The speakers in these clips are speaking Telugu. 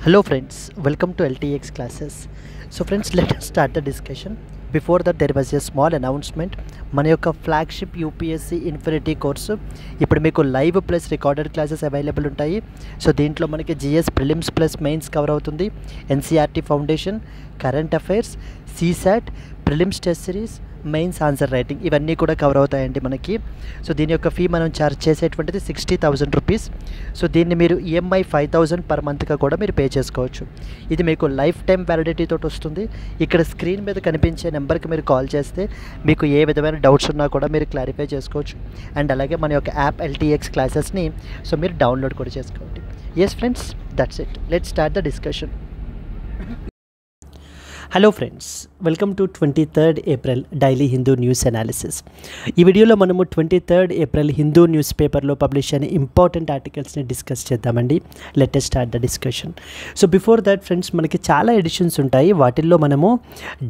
Hello friends, welcome to LTX classes. So friends, let us start the discussion. Before that there was a small announcement. మన యొక్క ఫ్లాగ్షిప్ యూపీఎస్సీ ఇన్ఫినిటీ కోర్సు ఇప్పుడు మీకు live plus recorded classes available ఉంటాయి. సో దీంట్లో మనకి GS prelims plus mains cover అవుతుంది, NCERT foundation, current affairs, CSAT, prelims test series, mains answer writing ఇవన్నీ కూడా కవర్ అవుతాయండి మనకి. సో దీని యొక్క ఫీ మనం ఛార్జ్ చేసేటువంటిది 60,000 రూపీస్. సో దీన్ని మీరు ఈఎంఐ 5,000 పర్ మంత్గా కూడా మీరు పే చేసుకోవచ్చు. ఇది మీకు లైఫ్ టైం వ్యాలిడిటీ తోటి వస్తుంది. ఇక్కడ స్క్రీన్ మీద కనిపించే నెంబర్కి మీరు కాల్ చేస్తే మీకు ఏ విధమైన డౌట్స్ ఉన్నా కూడా మీరు క్లారిఫై చేసుకోవచ్చు. అండ్ అలాగే మన యొక్క యాప్ ఎల్టీఎక్స్ క్లాసెస్ని సో మీరు డౌన్లోడ్ కూడా చేసుకోండి. Yes friends, that's it. Let's start the discussion. Hello friends, welcome to 23rd April daily Hindu news analysis. ఈ వీడియోలో మనము 23rd ఏప్రిల్ హిందూ న్యూస్ పేపర్లో పబ్లిష్ అయిన ఇంపార్టెంట్ ఆర్టికల్స్ని డిస్కస్ చేద్దామండి. Let us start the discussion. So before that friends, మనకి చాలా ఎడిషన్స్ ఉంటాయి. వాటిల్లో మనము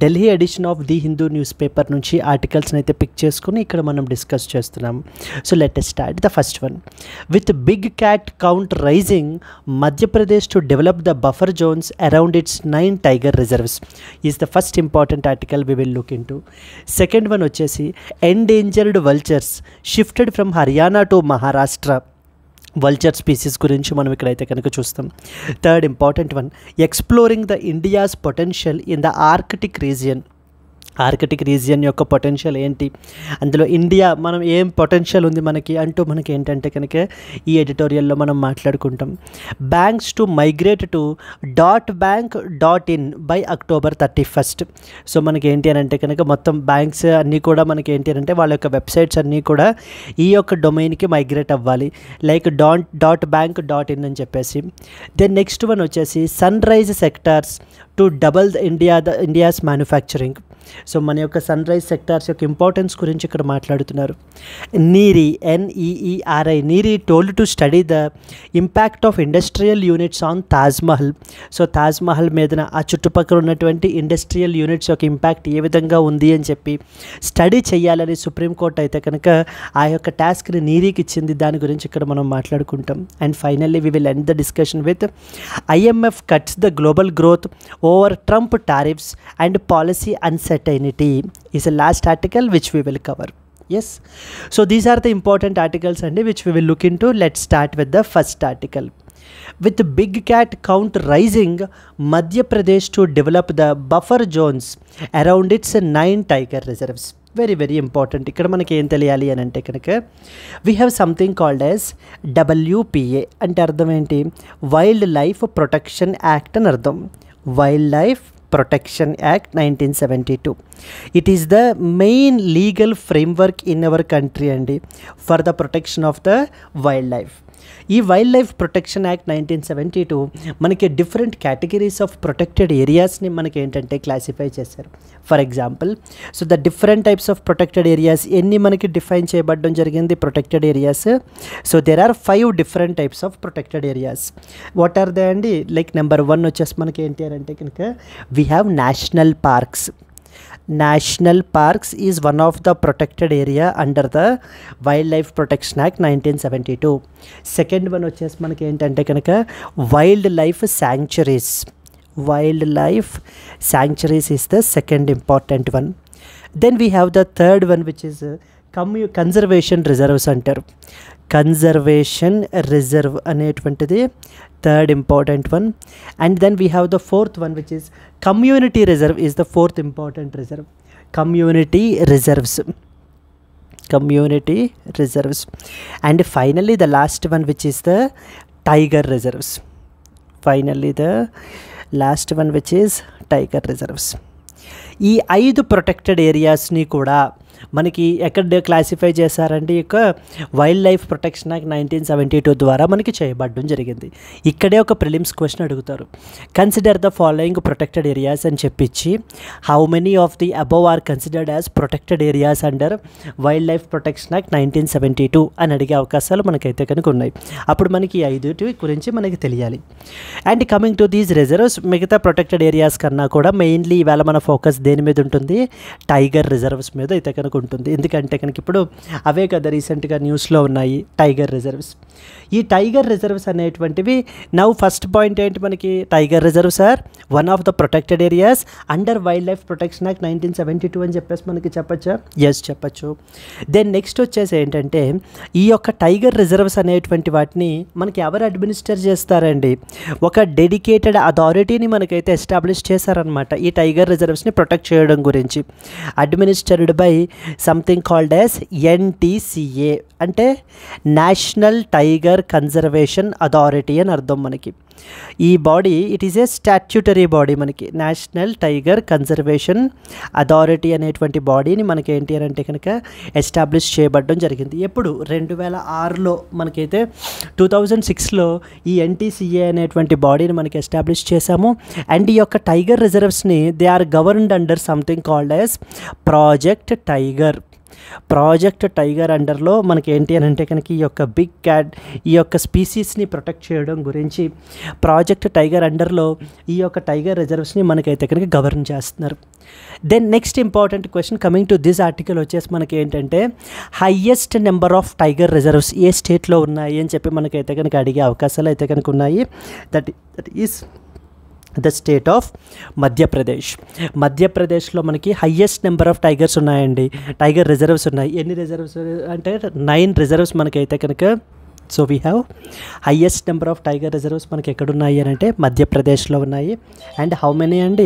Delhi edition of the Hindu news paper నుంచి ఆర్టికల్స్ని అయితే పిక్ చేసుకుని ఇక్కడ మనం డిస్కస్ చేస్తున్నాము. So let us start the first one. With big cat count rising, Madhya Pradesh to develop the buffer zones around its 9 tiger reserves is the first important article we will look into. Second one వచ్చేసి endangered vultures shifted from Haryana to Maharashtra. Vulture species గురించి మనం ఇక్కడైతే కనుక చూస్తాం. Third important one, exploring the India's potential in the Arctic region. Arctic region యొక్క పొటెన్షియల్ ఏంటి, అందులో ఇండియా మనం ఏం పొటెన్షియల్ ఉంది మనకి అంటూ మనకి ఏంటంటే కనుక ఈ ఎడిటోరియల్లో మనం మాట్లాడుకుంటాం. Banks to migrate to .bank.in by October 31st. So మనకి ఏంటి అని అంటే కనుక మొత్తం బ్యాంక్స్ అన్నీ కూడా మనకి ఏంటి అంటే వాళ్ళ యొక్క వెబ్సైట్స్ అన్నీ కూడా ఈ యొక్క డొమైన్కి మైగ్రేట్ అవ్వాలి, లైక్ .bank.in అని చెప్పేసి. దెన్ నెక్స్ట్ వన్ వచ్చేసి sun rise sectors to double India's manufacturing. So మన యొక్క సన్ రైజ్ సెక్టార్స్ యొక్క ఇంపార్టెన్స్ గురించి ఇక్కడ మాట్లాడుతున్నారు. NEERI NEERI NEERI told to study the impact of industrial units on Taj Mahal. So Taj Mahal మీద ఆ చుట్టుపక్కల ఉన్నటువంటి ఇండస్ట్రియల్ యూనిట్స్ యొక్క ఇంపాక్ట్ ఏ విధంగా ఉంది అని చెప్పి స్టడీ చేయాలని సుప్రీంకోర్టు అయితే కనుక ఆ యొక్క టాస్క్ని నీరీకి ఇచ్చింది. దాని గురించి ఇక్కడ మనం మాట్లాడుకుంటాం. And finally we will end the discussion with IMF cuts the global growth over Trump tariffs and policy uncertainty is a last article which we will cover. Yes, so these are the important articles and which we will look into. Let's start with the first article. With the big cat count rising, Madhya Pradesh to develop the buffer zones around its 9 tiger reserves. Very very important. ఇక్కడ మనకి ఏం తెలియాలి అని అంటే కనుక we have something called as WPA. అంటే అర్థం ఏంటి, వైల్డ్ లైఫ్ ప్రొటెక్షన్ యాక్ట్ అని అర్థం. Wild life Protection Act 1972. It is the main legal framework in our country and for the protection of the wildlife. ఈ వైల్డ్ లైఫ్ ప్రొటెక్షన్ యాక్ట్ 1972 మనకి డిఫరెంట్ కేటగిరీస్ ఆఫ్ ప్రొటెక్టెడ్ ఏరియాస్ని మనకి ఏంటంటే క్లాసిఫై చేశారు. For example, so the different types of protected areas ఎన్ని మనకి డిఫైన్ చేయబడడం జరిగింది protected areas. So there are 5 different types of protected areas. What are they అండి? లైక్ నెంబర్ 1 వచ్చేసి మనకి ఏంటి అని అంటే కనుక we have national parks. National Parks is one of the protected area under the Wildlife Protection Act 1972. Second one వచ్చేసి మనకి ఏంటంటే కనుక wild life sanctuaries. Wild life sanctuaries is the second important one. Then we have the third one which is conservation reserves అంటారు. కన్జర్వేషన్ రిజర్వ్ అనేటువంటిది third important one. And then we have the fourth one which is community reserve is the fourth important reserve. Community reserves. Community reserves. And finally the last one which is the tiger reserves. Finally the last one which is tiger reserves. ఈ 5 ప్రొటెక్టెడ్ ఏరియాస్ని కూడా మనకి ఎక్కడ క్లాసిఫై చేశారంటే ఇక వైల్డ్ లైఫ్ ప్రొటెక్షన్ యాక్ట్ 1972 ద్వారా మనకి చేయబడడం జరిగింది. ఇక్కడే ఒక ప్రిలిమ్స్ క్వశ్చన్ అడుగుతారు. Consider the following protected areas అని చెప్పించి how many of the above are considered as protected areas under wild life protection act 1972 అని అడిగే అవకాశాలు మనకైతే కనుక ఉన్నాయి. అప్పుడు మనకి 5 గురించి మనకి తెలియాలి. And coming to these reserves, మిగతా ప్రొటెక్టెడ్ ఏరియాస్ కన్నా కూడా మెయిన్లీ ఇవాళ మన ఫోకస్ దేని మీద ఉంటుంది, టైగర్ రిజర్వ్స్ మీద అయితే కనుక మనకు ఉంటుంది. ఎందుకంటే కనుక ఇప్పుడు అవే కదా రీసెంట్గా న్యూస్లో ఉన్నాయి టైగర్ రిజర్వ్స్. ఈ టైగర్ రిజర్వ్స్ అనేటువంటివి నవ్ ఫస్ట్ పాయింట్ ఏంటి మనకి, tiger reserves are one of the protected areas under wild life protection act 1972 అని చెప్పేసి మనకి చెప్పచ్చా? ఎస్ చెప్పచ్చు. దెన్ నెక్స్ట్ వచ్చేసి ఏంటంటే ఈ యొక్క టైగర్ రిజర్వ్స్ అనేటువంటి వాటిని మనకి ఎవరు అడ్మినిస్టర్ చేస్తారండి, ఒక డెడికేటెడ్ అథారిటీని మనకైతే ఎస్టాబ్లిష్ చేశారనమాట ఈ టైగర్ రిజర్వ్స్ని ప్రొటెక్ట్ చేయడం గురించి. Administered by something called as NTCA అంటే నేషనల్ టైగర్ కన్జర్వేషన్ అథారిటీ అని అర్థం మనకి. ఈ body it is a statutory body, మనకి నేషనల్ టైగర్ కన్జర్వేషన్ అథారిటీ అనేటువంటి బాడీని మనకి ఏంటి అని అంటే కనుక ఎస్టాబ్లిష్ చేయబడడం జరిగింది. ఎప్పుడు 2006లో మనకైతే 2006లో ఈ NTCA అనేటువంటి బాడీని మనకి ఎస్టాబ్లిష్ చేశాము. అండ్ ఈ యొక్క టైగర్ రిజర్వ్స్ని they are governed under something called as project tiger. Project tiger అండర్లో మనకి ఏంటి అని అంటే కనుక ఈ యొక్క బిగ్ క్యాట్ ఈ యొక్క స్పీసీస్ని ప్రొటెక్ట్ చేయడం గురించి ప్రాజెక్ట్ టైగర్ అండర్లో ఈ యొక్క టైగర్ రిజర్వ్స్ని మనకైతే కనుక గవర్న్ చేస్తున్నారు. Then next important question coming to this article వచ్చేసి మనకి ఏంటంటే highest number of tiger reserves ఏ స్టేట్లో ఉన్నాయి అని చెప్పి మనకైతే కనుక అడిగే అవకాశాలు అయితే కనుక ఉన్నాయి. That is the state of Madhya Pradesh. మధ్యప్రదేశ్లో మనకి హయ్యెస్ట్ నెంబర్ ఆఫ్ టైగర్స్ ఉన్నాయండి, టైగర్ రిజర్వ్స్ ఉన్నాయి. ఎన్ని రిజర్వ్స్ అంటే 9 రిజర్వ్స్ మనకైతే కనుక. So we have highest number of tiger reserves మనకి ఎక్కడున్నాయి అని అంటే మధ్యప్రదేశ్లో ఉన్నాయి. అండ్ హౌ మెనీ అండి,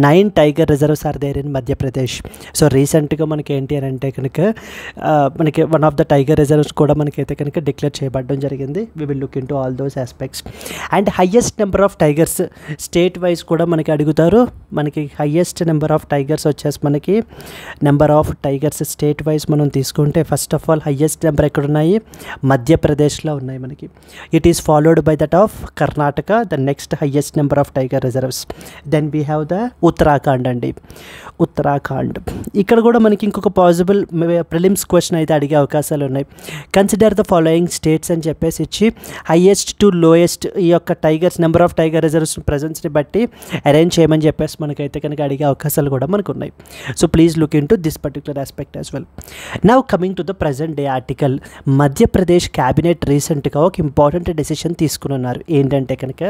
9 tiger reserves are there in Madhya Pradesh. So రీసెంట్గా మనకి ఏంటి అని అంటే కనుక మనకి one of the tiger reserves కూడా మనకైతే కనుక డిక్లేర్ చేయబడడం జరిగింది. We will look into all those aspects. And highest number of tigers state wise కూడా మనకి అడుగుతారు. మనకి హయ్యెస్ట్ నెంబర్ ఆఫ్ టైగర్స్ వచ్చేసి మనకి number of tigers state wise మనం తీసుకుంటే first of all highest number ఎక్కడున్నాయి, మధ్యప్రదేశ్లో ఉన్నాయి మనకి. It is followed by that of Karnataka, the next highest number of tiger reserves. Then we have the Uttarakhand అండి, ఉత్తరాఖండ్. ఇక్కడ కూడా మనకి ఇంకొక పాసిబుల్ ప్రిలిమ్స్ క్వశ్చన్ అయితే అడిగే అవకాశాలు ఉన్నాయి. కన్సిడర్ ద ఫాలోయింగ్ స్టేట్స్ అని చెప్పేసి ఇచ్చి హైయెస్ట్ టు లోయెస్ట్ ఈ యొక్క tigers number of tiger reserves ప్రజెన్స్ని బట్టి అరేంజ్ చేయమని చెప్పేసి మనకైతే కనుక అడిగే అవకాశాలు కూడా మనకు ఉన్నాయి. So please look in to this particular aspect as well. Now coming to the present day article. Madhya Pradesh cabinet రీసెంట్గా ఒక ఇంపార్టెంట్ డెసిషన్ తీసుకుని ఉన్నారు. ఏంటంటే కనుక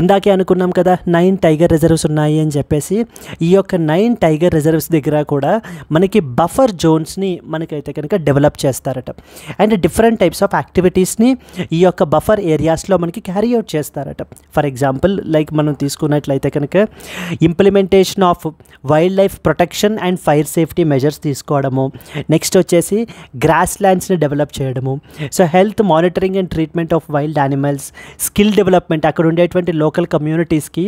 ఇందాకే అనుకున్నాం కదా 9 టైగర్ రిజర్వ్స్ ఉన్నాయి అని చెప్పేసి. ఈ యొక్క 9 టైగర్ రిజర్వ్స్ దగ్గర కూడా మనకి బఫర్ జోన్స్ని మనకైతే కనుక డెవలప్ చేస్తారట. అండ్ డిఫరెంట్ టైప్స్ ఆఫ్ యాక్టివిటీస్ని ఈ యొక్క బఫర్ ఏరియాస్లో మనకి క్యారీ అవుట్ చేస్తారట. ఫర్ ఎగ్జాంపుల్ లైక్ మనం తీసుకున్నట్లయితే కనుక implementation of wild life protection and fire safety measures తీసుకోవడము, నెక్స్ట్ వచ్చేసి గ్రాస్ ల్యాండ్స్ని డెవలప్ చేయడము, so health monitoring and treatment of wild animals, skill development అక్కడ ఉండేటువంటి లోకల్ కమ్యూనిటీస్కి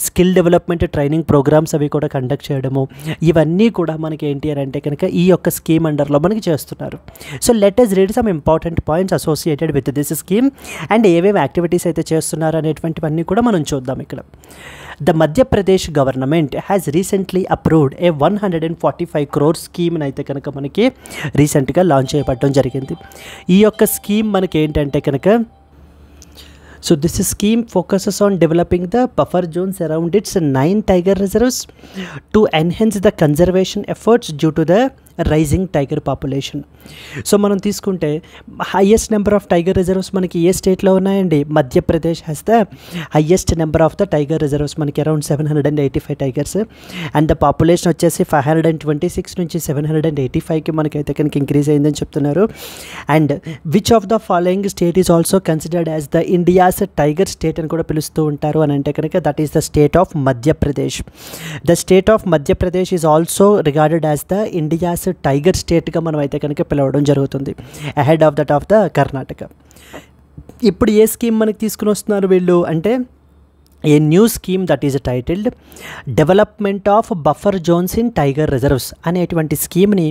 స్కిల్ డెవలప్మెంట్ ట్రైనింగ్ ప్రోగ్రామ్స్ అవి కూడా కండక్ట్ చేయడము, ఇవన్నీ కూడా మనకి ఏంటి అని అంటే కనుక ఈ యొక్క స్కీమ్ అండర్లో మనకి చేస్తున్నారు. So let us read some important points associated with this scheme and ఏవేవి యాక్టివిటీస్ అయితే చేస్తున్నారు అనేటువంటివన్నీ కూడా మనం చూద్దాం ఇక్కడ. The Madhya Pradesh government has recently approved a 145 crore స్కీమ్ని అయితే కనుక మనకి రీసెంట్గా లాంచ్ చేయబడడం జరిగింది. ఈ యొక్క స్కీమ్ మనకి ఏంటంటే కనుక So this scheme focuses on developing the buffer zones around its 9 tiger reserves to enhance the conservation efforts due to the rising tiger population. So మనం తీసుకుంటే highest number of tiger reserves మనకి ఏ స్టేట్లో ఉన్నాయండి, Madhya Pradesh has the highest number of the tiger reserves, మనకి around 785 tigers. And the population వచ్చేసి 526 నుంచి 785కి మనకైతే కనుక ఇంక్రీజ్ అయిందని చెప్తున్నారు. And which of the following state is also considered as the India's tiger state అని కూడా పిలుస్తూ ఉంటారు అని అంటే కనుక that is the state of Madhya Pradesh. The state of Madhya Pradesh is also regarded as the India's tiger స్టేట్గా మనం అయితే కనుక పిలవడం జరుగుతుంది, ahead of that of the Karnataka. ఇప్పుడు ఏ స్కీమ్ మనకి తీసుకుని వస్తున్నారు వీళ్ళు అంటే a new scheme that is titled development of buffer zones in tiger reserves అనేటువంటి స్కీమ్ని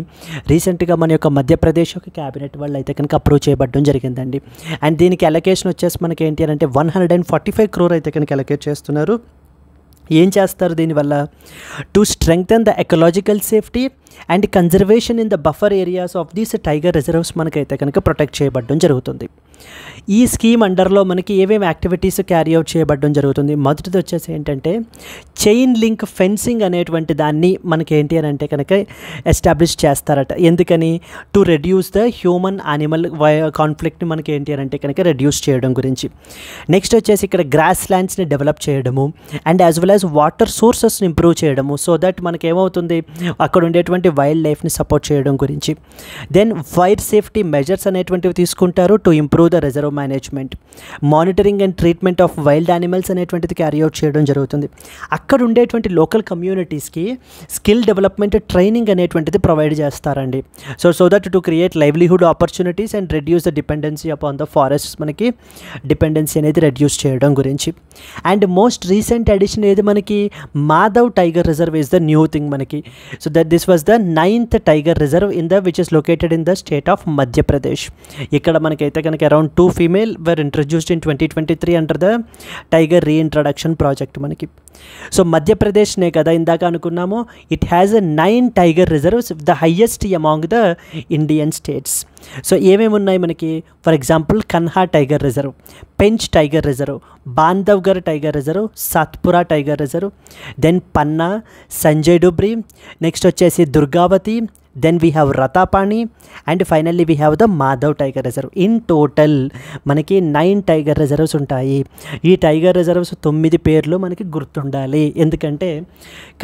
రీసెంట్గా మన యొక్క మధ్యప్రదేశ్ యొక్క క్యాబినెట్ వాళ్ళు అయితే కనుక అప్రూవ్ చేయబడడం జరిగిందండి. అండ్ దీనికి అలొకేషన్ వచ్చేసి మనకి ఏంటి అని అంటే 145 crore అయితే కనుక అలొకేట్ చేస్తున్నారు. ఏం చేస్తారు దీనివల్ల, to strengthen the ecological safety and conservation in the buffer areas of these tiger reserves మనకైతే కనుక ప్రొటెక్ట్ చేయబడడం జరుగుతుంది. ఈ స్కీమ్ అండర్లో మనకి ఏమేమి యాక్టివిటీస్ క్యారీ అవుట్ చేయబడడం జరుగుతుంది. మొదటిది వచ్చేసి ఏంటంటే చైన్ లింక్ ఫెన్సింగ్ అనేటువంటి దాన్ని మనకి ఏంటి అని అంటే కనుక ఎస్టాబ్లిష్ చేస్తారట. ఎందుకని? To reduce the human animal కాన్ఫ్లిక్ట్ని మనకి ఏంటి అని అంటే కనుక రెడ్యూస్ చేయడం గురించి. నెక్స్ట్ వచ్చేసి ఇక్కడ గ్రాస్ ల్యాండ్స్ని డెవలప్ చేయడము and as well as water సోర్సెస్ని ఇంప్రూవ్ చేయడము, సో దట్ మనకి ఏమవుతుంది అక్కడ ఉండేటువంటి వైల్డ్ లైఫ్ని సపోర్ట్ చేయడం గురించి. దెన్ ఫైర్ సేఫ్టీ మెజర్స్ అనేటువంటివి తీసుకుంటారు to improve the reserve management. Monitoring and treatment of wild animals అనేటువంటిది క్యారీ అవుట్ చేయడం జరుగుతుంది. అక్కడ ఉండేటువంటి లోకల్ కమ్యూనిటీస్కి స్కిల్ డెవలప్మెంట్ ట్రైనింగ్ అనేటువంటిది ప్రొవైడ్ చేస్తారండి. So that to create livelihood opportunities and reduce the dependency upon the forests, మనకి డిపెండెన్సీ అనేది రెడ్యూస్ చేయడం గురించి. అండ్ మోస్ట్ రీసెంట్ అడిషన్ ఏది మనకి Madhav tiger reserve is the new thing మనకి. So that this was the 9th tiger reserve in the which is located in the state of Madhya Pradesh. ఇక్కడ మనకైతే కనుక around 2 female were introduced in 2023 under the tiger reintroduction project మనకి. సో మధ్యప్రదేశ్నే కదా ఇందాక అనుకున్నాము, it has 9 tiger reserves, the highest among the Indian states. So ఏమేమి ఉన్నాయి మనకి? For example Kanha tiger reserve, Pench tiger reserve, Bandhavgarh tiger reserve, Satpura tiger reserve, then Panna, Sanjay Dubri, next వచ్చేసి Durgavati, then we have Ratapani and finally we have the Madhav Tiger Reserve. In total మనకి 9 టైగర్ రిజర్వ్స్ ఉంటాయి. ఈ టైగర్ రిజర్వ్స్ 9 పేర్లు మనకి గుర్తుండాలి. ఎందుకంటే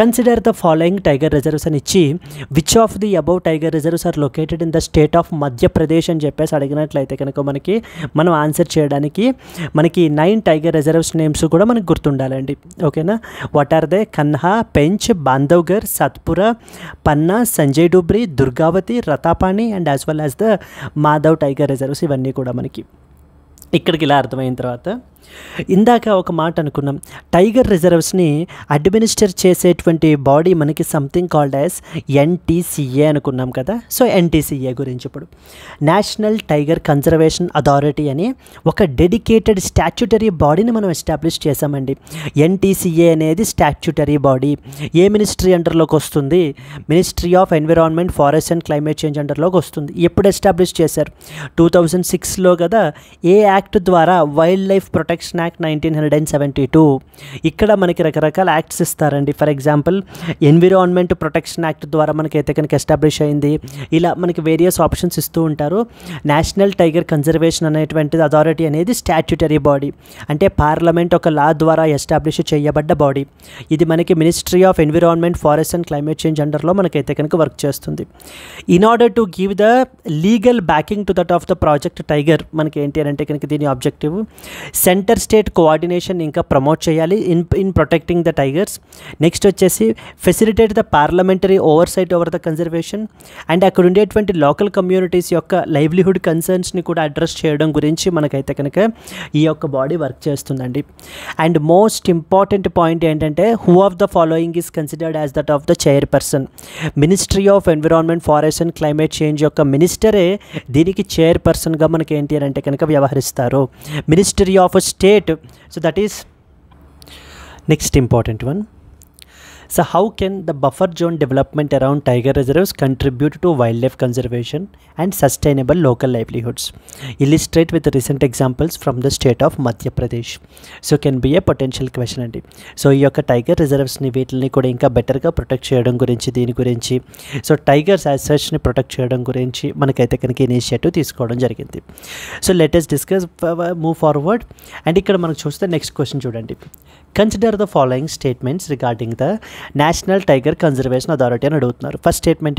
consider the following tiger reserves అని ఇచ్చి which of the above tiger reserves are located in the state of Madhya Pradesh అని చెప్పేసి అడిగినట్లయితే కనుక మనం ఆన్సర్ చేయడానికి మనకి 9 టైగర్ రిజర్వ్స్ నేమ్స్ కూడా మనకు గుర్తుండాలండి. ఓకేనా? What are they? Kanha, Pench, Bandhavgarh, Satpura, Panna, Sanjay Dubri, Durgavati, Ratapani and as well as the Madhav tiger reserves. ఇవన్నీ కూడా మనకి ఇక్కడికి ఇలా అర్థమైన తర్వాత ఇందాక ఒక మాట అనుకున్నాం, టైగర్ రిజర్వ్స్ని అడ్మినిస్టర్ చేసేటువంటి బాడీ మనకి సంథింగ్ కాల్డ్ యాజ్ NTCA అనుకున్నాం కదా. సో NTCA గురించి ఇప్పుడు నేషనల్ టైగర్ కన్జర్వేషన్ అథారిటీ అని ఒక డెడికేటెడ్ స్టాట్యూటరీ బాడీని మనం ఎస్టాబ్లిష్ చేసామండి. NTCA అనేది స్టాట్యూటరీ బాడీ. ఏ మినిస్ట్రీ అండర్లోకి వస్తుంది? Ministry of environment, forest and climate change అండర్లోకి వస్తుంది. ఎప్పుడు ఎస్టాబ్లిష్ చేశారు? 2006లో కదా. ఏ యాక్ట్ ద్వారా? Wild life protection act 1972. ఇక్కడ మనకి రకరకాల యాక్ట్స్ ఇస్తారండి. For example environment protection act ద్వారా మనకైతే కనుక ఎస్టాబ్లిష్ అయింది. ఇలా మనకి వేరియస్ ఆప్షన్స్ ఇస్తూ ఉంటారు. నేషనల్ టైగర్ కన్జర్వేషన్ అనేటువంటిది అథారిటీ అనేది స్టాట్యూటరీ బాడీ, అంటే పార్లమెంట్ ఒక లా ద్వారా ఎస్టాబ్లిష్ చేయబడ్డ బాడీ. ఇది మనకి ministry of environment, forest and climate change అండర్లో మనకైతే కనుక వర్క్ చేస్తుంది. In order to give the legal backing to that of the project tiger, మనకి ఏంటి అంటే కనుక దీని ఆబ్జెక్టివ్ సెంటర్ స్టేట్ కోఆర్డినేషన్ ఇంకా ప్రమోట్ చేయాలి in protecting the tigers. Next వచ్చేసి facilitate the parliamentary oversight over the conservation and అక్కడ ఉండేటువంటి లోకల్ కమ్యూనిటీస్ యొక్క లైవ్లీహుడ్ కన్సర్న్స్ని కూడా అడ్రస్ చేయడం గురించి మనకైతే కనుక ఈ యొక్క బాడీ వర్క్ చేస్తుందండి. అండ్ మోస్ట్ ఇంపార్టెంట్ పాయింట్ ఏంటంటే who of the following is considered as that of the chairperson. Ministry of environment, forest and climate change యొక్క మినిస్టరే దీనికి చైర్పర్సన్గా మనకి ఏంటి అంటే కనుక వ్యవహరిస్తారు. Ministry of state, so that is next important one. So how can the buffer zone development around tiger reserves contribute to wildlife conservation and sustainable local livelihoods? Illustrate with recent examples from the state of Madhya Pradesh. So can be a potential question andi. So ఈ యొక్క టైగర్ రిజర్వ్స్ని వీటిని కూడా ఇంకా బెటర్గా ప్రొటెక్ట్ చేయడం గురించి, దీని గురించి, సో టైగర్స్ యాజ్ సచ్ని ప్రొటెక్ట్ చేయడం గురించి మనకైతే కనుక ఇనిషియేటివ్ తీసుకోవడం జరిగింది. So let us discuss, move forward. And ఇక్కడ మనకు చూస్తే నెక్స్ట్ క్వశ్చన్ చూడండి. Consider the following statements regarding the national tiger conservation authority అని అడుగుతున్నారు. ఫస్ట్ స్టేట్మెంట్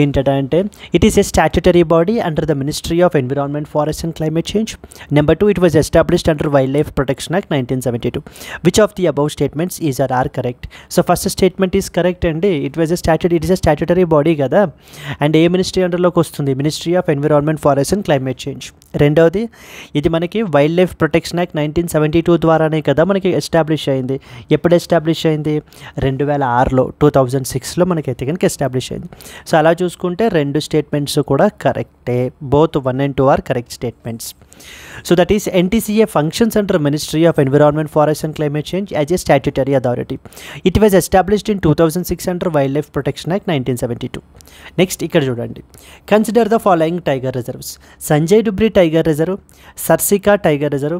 ఏంటట అంటే it is a statutory body under the ministry of environment, forest and climate change. Number 2, it was established under wild life protection act 1972. Which of the above statements is are correct? So first statement is correct అండి. It is a statutory body కదా. అండ్ ఏ మినిస్ట్రీ అండర్లోకి వస్తుంది? Ministry of environment, forest and climate change. రెండవది, ఇది మనకి వైల్డ్ లైఫ్ ప్రొటెక్షన్ యాక్ట్ 1972 ద్వారానే కదా మనకి ఎస్టాబ్లిష్ అయింది. ఎప్పుడు ఎస్టాబ్లిష్ అయింది? 2006లో 2006లో మనకైతే కనుక ఎస్టాబ్లిష్ అయింది. సో అలా చూసుకుంటే రెండు స్టేట్మెంట్స్ కూడా కరెక్టే. Both 1 and 2 are correct statements. So that is NTCA functions under Ministry of Environment, Forest and Climate Change as a statutory authority. It was established in 2006 under Wildlife Protection Act 1972. Next, ఇక్కడ చూడండి. Consider the following tiger reserves: Sanjay Dubri Tiger Reserve, Sarsika Tiger Reserve,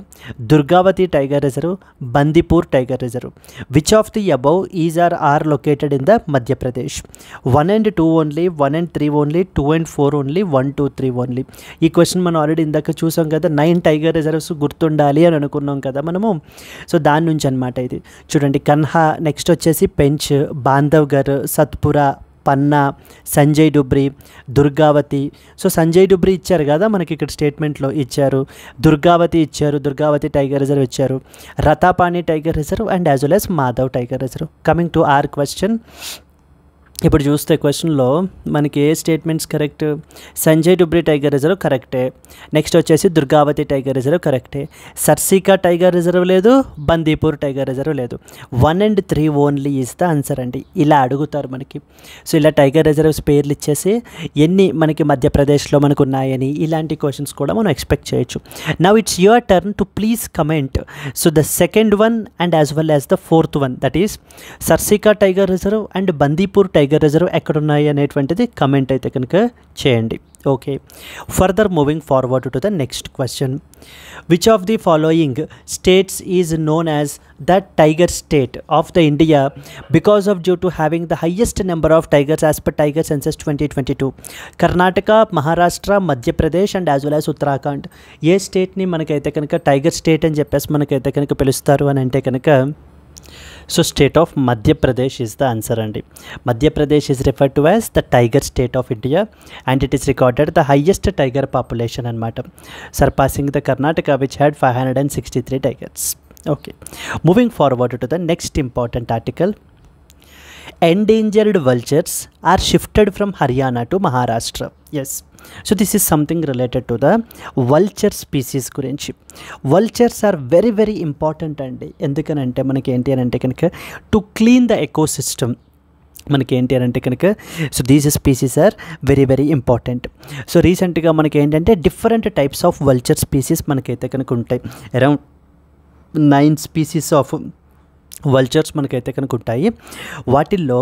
Durgavati Tiger Reserve, Bandipur Tiger Reserve. Which of the above is or are located in the Madhya Pradesh? 1 and 2 only, 1 and 3 only, 2 and 4 only, 1, 2, 3 only. ఈ క్వశ్చన్ మనం ఆల్రెడీ ఇందాక చూసాం కదా, 9 టైగర్ రిజర్వ్స్ గుర్తుండాలి అని అనుకున్నాం కదా మనము. సో దాని నుంచి అనమాట ఇది. చూడండి, కన్హా, నెక్స్ట్ వచ్చేసి పెంచ్, బాంధవ్గర్, సత్పురా, పన్నా, సంజయ్ డుబ్రి, దుర్గావతి. సో సంజయ్ డుబ్రి ఇచ్చారు కదా మనకి ఇక్కడ స్టేట్మెంట్లో ఇచ్చారు, దుర్గావతి ఇచ్చారు, దుర్గావతి టైగర్ రిజర్వ్ ఇచ్చారు, Ratapani tiger reserve and as well as Madhav tiger reserve. Coming to our question. ఇప్పుడు చూస్తే క్వశ్చన్లో మనకి ఏ statements correct? Sanjay Dubri tiger reserve కరెక్టే. నెక్స్ట్ వచ్చేసి దుర్గావతి టైగర్ రిజర్వ్ కరెక్టే. సర్సికా టైగర్ రిజర్వ్ లేదు, బందీపూర్ టైగర్ రిజర్వ్ లేదు. 1 and 3 only is the answer అండి. ఇలా అడుగుతారు మనకి. సో ఇలా టైగర్ రిజర్వ్స్ పేర్లు ఇచ్చేసి ఎన్ని మనకి మధ్యప్రదేశ్లో మనకు ఉన్నాయని ఇలాంటి క్వశ్చన్స్ కూడా మనం ఎక్స్పెక్ట్ చేయొచ్చు. Now it's your turn to please comment. So the second one and as well as the fourth one, that is Sariska tiger reserve and Bandipur tiger reserve ఎక్కడున్నాయి అనేటువంటిది కమెంట్ అయితే కనుక చేయండి. Okay, further moving forward to the next question. Which of the following states is known as the tiger state of the India because of due to having the highest number of tigers as per tiger census 2022? Karnataka, Maharashtra, Madhya Pradesh and as well as Uttarakhand. ఏ స్టేట్ని మనకైతే కనుక టైగర్ స్టేట్ అని చెప్పేసి మనకైతే కనుక పిలుస్తారు అని అంటే కనుక, so state of Madhya Pradesh is the answer అండి. Madhya Pradesh is referred to as the tiger state of India and it is recorded the highest tiger population అనమాట, surpassing the Karnataka which had 563 tigers. Okay, moving forward to the next important article. Endangered vultures are shifted from Haryana to Maharashtra. Yes. So this is something related to the vulture species గురించి. Vultures are very very important అండి. ఎందుకనంటే మనకి ఏంటి అని అంటే కనుక టు క్లీన్ ద ఎకోసిస్టమ్ మనకి ఏంటి అని అంటే కనుక, so these species are very very important. So రీసెంట్గా మనకి ఏంటంటే different types of vulture species మనకైతే కనుక ఉంటాయి. అరౌండ్ 9 స్పీసీస్ ఆఫ్ వల్చర్స్ మనకైతే కనుక ఉంటాయి. వాటిల్లో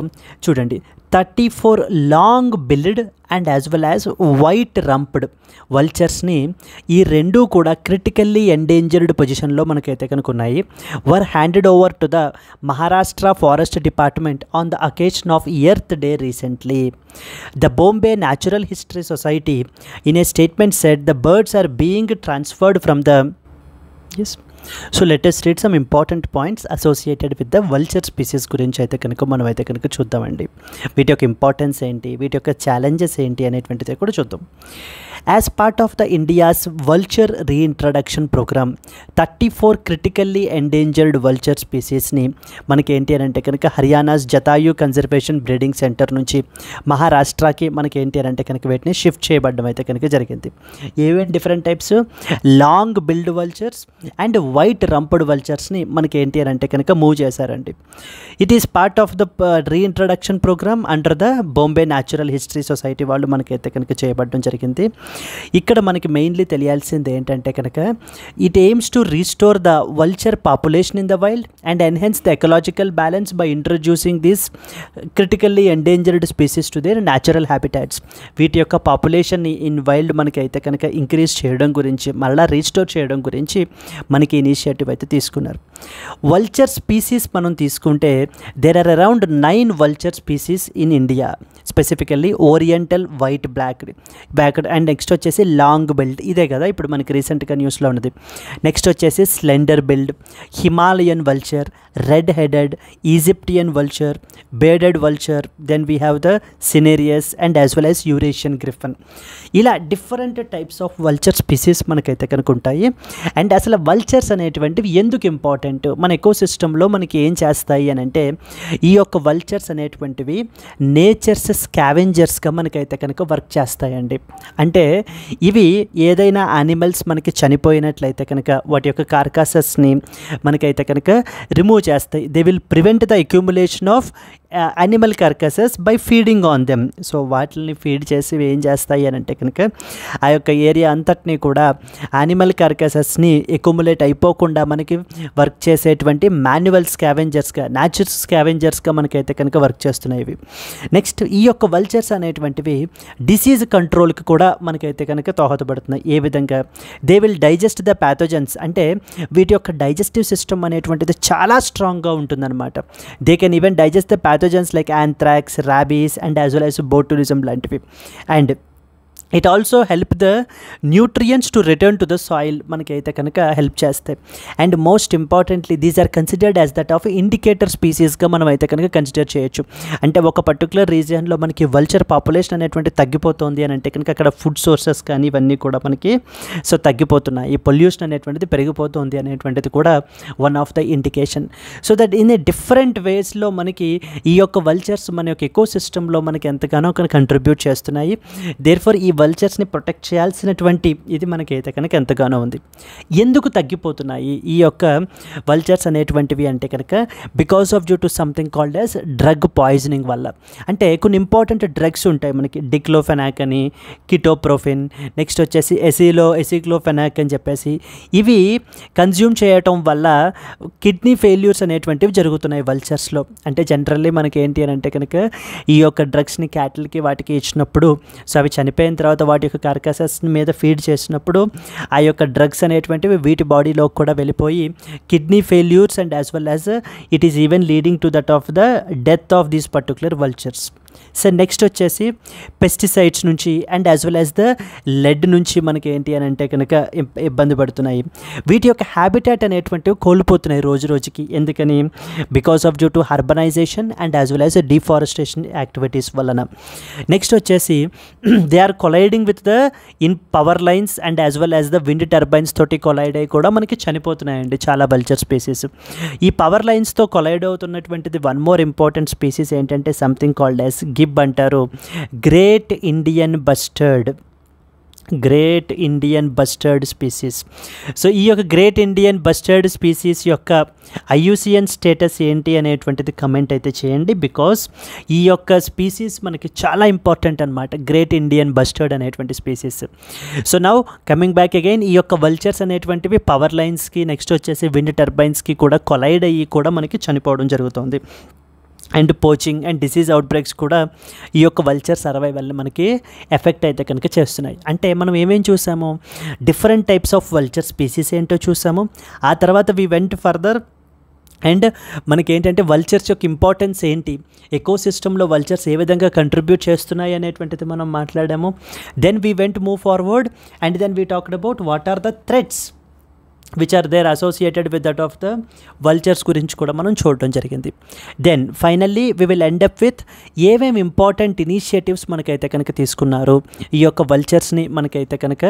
చూడండి 34 long billed and as well as white rumped వల్చర్స్ని, ఈ రెండూ కూడా క్రిటికల్లీ ఎండేంజర్డ్ పొజిషన్లో మనకైతే కనుక ఉన్నాయి. Were handed over to the Maharashtra forest department on the occasion of earth day recently. The Bombay natural history society in a statement said the birds are being transferred from the S. So let us read some important points associated with the vulture species గురించి అయితే కనుక మనం అయితే కనుక చూద్దామండి. వీటి యొక్క ఇంపార్టెన్స్ ఏంటి, వీటి యొక్క ఛాలెంజెస్ ఏంటి అనేటువంటిది కూడా చూద్దాం. As part of the India's vulture reintroduction programme 34 critically endangered vulture స్పీసీస్ని మనకి ఏంటి అని అంటే కనుక Haryana's Jatayu conservation breeding centre నుంచి మహారాష్ట్రకి మనకి ఏంటి అని అంటే కనుక వీటిని షిఫ్ట్ చేయబడడం అయితే కనుక జరిగింది. ఏవేంటి different types? Long billed vultures and white rumped వల్చర్స్ని మనకి ఏంటి అని అంటే కనుక మూవ్ చేశారండి. It is part of the reintroduction programme under the Bombay natural history society వాళ్ళు మనకైతే కనుక చేయబడడం జరిగింది. ఇక్కడ మనకి మెయిన్లీ తెలియాల్సింది ఏంటంటే కనుక it AIIMS to restore the vulture population in the wild and enhance the ecological balance by introducing these critically endangered species to their natural habitats. వీటి యొక్క పాపులేషన్ని ఇన్ వైల్డ్ మనకి అయితే కనుక ఇంక్రీజ్ చేయడం గురించి, మళ్ళీ రీస్టోర్ చేయడం గురించి మనకి ఇనిషియేటివ్ అయితే తీసుకున్నారు. వల్చర్ స్పీసీస్ మనం తీసుకుంటే there are around 9 vulture species in India, specifically oriental white backed and next వచ్చేసి లాంగ్ బిల్డ్, ఇదే కదా ఇప్పుడు మనకి రీసెంట్గా న్యూస్లో ఉన్నది. నెక్స్ట్ వచ్చేసి slender billed, Himalayan vulture, red headed, Egyptian vulture, bearded vulture, then we have the cinereous and as well as Eurasian griffon. ఇలా different types of vulture species మనకైతే కనుక ఉంటాయి. అండ్ అసలు వల్చర్స్ అనేటువంటివి ఎందుకు ఇంపార్టెంట్, మన ఎకోసిస్టంలో మనకి ఏం చేస్తాయి అని అంటే, ఈ యొక్క వల్చర్స్ అనేటువంటివి నేచర్స్ స్కావెంజర్స్గా మనకైతే కనుక వర్క్ చేస్తాయండి. అంటే ఇవి ఏదైనా యానిమల్స్ మనకి చనిపోయినట్లయితే కనుక వాటి యొక్క కార్కాసెస్ని మనకైతే కనుక రిమూవ్ చేస్తాయి. They will prevent the accumulation of animal carcasses by feeding on them. So వాటిని ఫీడ్ చేసి ఏం చేస్తాయి అని అంటే కనుక ఆ యొక్క ఏరియా అంతటినీ కూడా యానిమల్ కార్కాసెస్ని అక్యూములేట్ అయిపోకుండా మనకి వర్క్ చేసేటువంటి మాన్యువల్ స్కావెంజర్స్గా, న్యాచురల్ స్కావెంజర్స్గా మనకైతే కనుక వర్క్ చేస్తున్నాయి ఇవి. నెక్స్ట్ ఈ యొక్క వల్చర్స్ అనేటువంటివి డిసీజ్ కంట్రోల్కి కూడా మనకైతే కనుక దోహదపడుతున్నాయి. ఏ విధంగా? They will digest the pathogens, అంటే వీటి యొక్క డైజెస్టివ్ సిస్టమ్ అనేటువంటిది చాలా స్ట్రాంగ్గా ఉంటుందన్నమాట. They can even digest the pathogens like anthrax, rabies and as well as botulism లాంటివి. And it also help the nutrients to return to the soil, మనకైతే కనుక హెల్ప్ చేస్తాయి. And most importantly these are considered as that of indicator స్పీసీస్గా మనం అయితే కనుక కన్సిడర్ చేయొచ్చు. అంటే ఒక పర్టికులర్ రీజియన్లో మనకి వల్చర్ పాపులేషన్ అనేటువంటి తగ్గిపోతుంది అని అంటే కనుక అక్కడ ఫుడ్ సోర్సెస్ కానీ ఇవన్నీ కూడా మనకి తగ్గిపోతున్నాయి, ఈ పొల్యూషన్ అనేటువంటిది పెరిగిపోతుంది అనేటువంటిది కూడా one of the indication. So that in a different వేస్లో మనకి ఈ యొక్క వల్చర్స్ మన యొక్క ఎకో సిస్టంలో మనకి ఎంతగానో కంట్రిబ్యూట్ చేస్తున్నాయి. దేర్ఫోర్ ఈ వల్చర్స్ని ప్రొటెక్ట్ చేయాల్సినటువంటి ఇది మనకైతే కనుక ఎంతగానో ఉంది. ఎందుకు తగ్గిపోతున్నాయి ఈ యొక్క వల్చర్స్ అనేటువంటివి అంటే కనుక because of due to something called as drug poisoning వల్ల. అంటే కొన్ని ఇంపార్టెంట్ డ్రగ్స్ ఉంటాయి మనకి, డిక్లోఫెనాక్ అని, కిటోప్రోఫిన్, నెక్స్ట్ వచ్చేసి ఎసిక్లోఫెనాక్ అని చెప్పేసి ఇవి కన్జ్యూమ్ చేయటం వల్ల కిడ్నీ ఫెయిల్యూర్స్ అనేటువంటివి జరుగుతున్నాయి వల్చర్స్లో. అంటే జనరల్లీ మనకి ఏంటి అని అంటే కనుక ఈ యొక్క డ్రగ్స్ని క్యాటిల్కి వాటికి ఇచ్చినప్పుడు సో అవి చనిపోయిన తర్వాత వాటి యొక్క కార్కాసెస్ మీద ఫీడ్ చేసినప్పుడు ఆ యొక్క డ్రగ్స్ అనేటువంటివి వీటి బాడీలోకి కూడా వెళ్ళిపోయి kidney failures and as well as it is even leading to that of the death of these particular vultures. So next వచ్చేసి పెస్టిసైడ్స్ నుంచి and as well as the lead నుంచి మనకి ఏంటి అని అంటే కనుక ఇబ్బంది పడుతున్నాయి. వీటి యొక్క హ్యాబిటాట్ అనేటువంటివి కోల్పోతున్నాయి రోజు రోజుకి. ఎందుకని? Because of due to urbanisation and as well as deforestation activities వలన. నెక్స్ట్ వచ్చేసి they are colliding with the in power lines and as well as the wind turbines తోటి కొలైడ్ అయ్యి కూడా మనకి చనిపోతున్నాయండి చాలా వల్చర్ స్పీసీస్. ఈ పవర్ లైన్స్తో కొలైడ్ అవుతున్నటువంటిది వన్ మోర్ ఇంపార్టెంట్ స్పీసీస్ ఏంటంటే సంథింగ్ కాల్డ్ యాజ్ గిబ్ అంటారు, great Indian bustard species. So ఈ యొక్క గ్రేట్ ఇండియన్ బస్టర్డ్ స్పీసీస్ యొక్క IUCN స్టేటస్ ఏంటి అనేటువంటిది కమెంట్ అయితే చేయండి. బికాస్ ఈ యొక్క స్పీసీస్ మనకి చాలా ఇంపార్టెంట్ అనమాట, గ్రేట్ ఇండియన్ బస్టర్డ్ అనేటువంటి species. So now coming back again, ఈ యొక్క వల్చర్స్ అనేటువంటివి పవర్ లైన్స్కి నెక్స్ట్ వచ్చేసి విండ్ టర్బైన్స్కి కూడా కొలైడ్ అయ్యి కూడా మనకి చనిపోవడం జరుగుతుంది. అండ్ పోచింగ్ అండ్ డిసీజ్ అవుట్బ్రేక్స్ కూడా ఈ యొక్క వల్చర్ సర్వైవల్ని మనకి ఎఫెక్ట్ అయితే కనుక చేస్తున్నాయి. అంటే మనం ఏమేం చూసాము? Different types of vulture species ఏంటో చూసాము. ఆ తర్వాత వి వెంట్ ఫర్దర్ అండ్ మనకేంటంటే వల్చర్స్ యొక్క ఇంపార్టెన్స్ ఏంటి, ఎకో సిస్టంలో వల్చర్స్ ఏ విధంగా కంట్రిబ్యూట్ చేస్తున్నాయి అనేటువంటిది మనం మాట్లాడాము. Then we went move forward and then we talked about what are the threats which are there associated with that of the vultures గురించి కూడా మనం చూడటం జరిగింది. Then finally we will end up with ఏమేమి ఇంపార్టెంట్ ఇనిషియేటివ్స్ మనకైతే కనుక తీసుకున్నారు ఈ యొక్క వల్చర్స్ని మనకైతే కనుక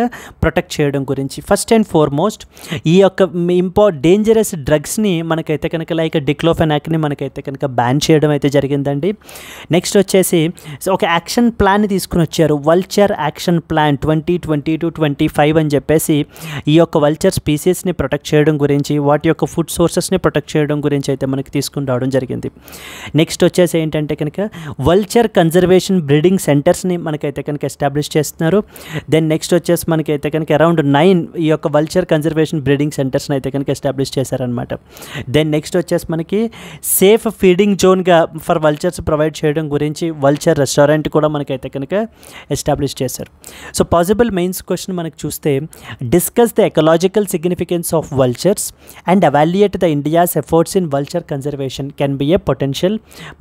ప్రొటెక్ట్ చేయడం గురించి. ఫస్ట్ అండ్ ఫార్మోస్ట్ ఈ యొక్క డేంజరస్ డ్రగ్స్ని మనకైతే కనుక లైక్ డిక్లోఫెనాక్ని మనకైతే కనుక బ్యాన్ చేయడం అయితే జరిగిందండి. నెక్స్ట్ వచ్చేసి ఒక యాక్షన్ ప్లాన్ని తీసుకుని వచ్చారు, వల్చర్ యాక్షన్ ప్లాన్ 2020-25 అని చెప్పేసి ఈ యొక్క వల్చర్ స్పీసీస్ని ప్రొటెక్ట్ చేయడం గురించి, వాటి యొక్క ఫుడ్ సోర్సెస్ని ప్రొటెక్ట్ చేయడం గురించి అయితే మనకి తీసుకుని రావడం జరిగింది. నెక్స్ట్ వచ్చేసి ఏంటంటే కనుక వల్చర్ కన్జర్వేషన్ బ్రీడింగ్ సెంటర్స్ని మనకైతే కనుక ఎస్టాబ్లిష్ చేస్తున్నారు. దెన్ నెక్స్ట్ వచ్చేసి మనకైతే కనుక అరౌండ్ 9 ఈ యొక్క వల్చర్ కన్జర్వేషన్ బ్రీడింగ్ సెంటర్స్ని అయితే కనుక ఎస్టాబ్లిష్ చేశారనమాట. దెన్ నెక్స్ట్ వచ్చేసి మనకి సేఫ్ ఫీడింగ్ జోన్గా ఫర్ వల్చర్స్ ప్రొవైడ్ చేయడం గురించి వల్చర్ రెస్టారెంట్ కూడా మనకైతే కనుక ఎస్టాబ్లిష్ చేశారు. సో పాసిబుల్ మెయిన్స్ క్వశ్చన్ మనకి చూస్తే discuss the ecological significance of vultures and evaluate the India's efforts in vulture conservation can be a potential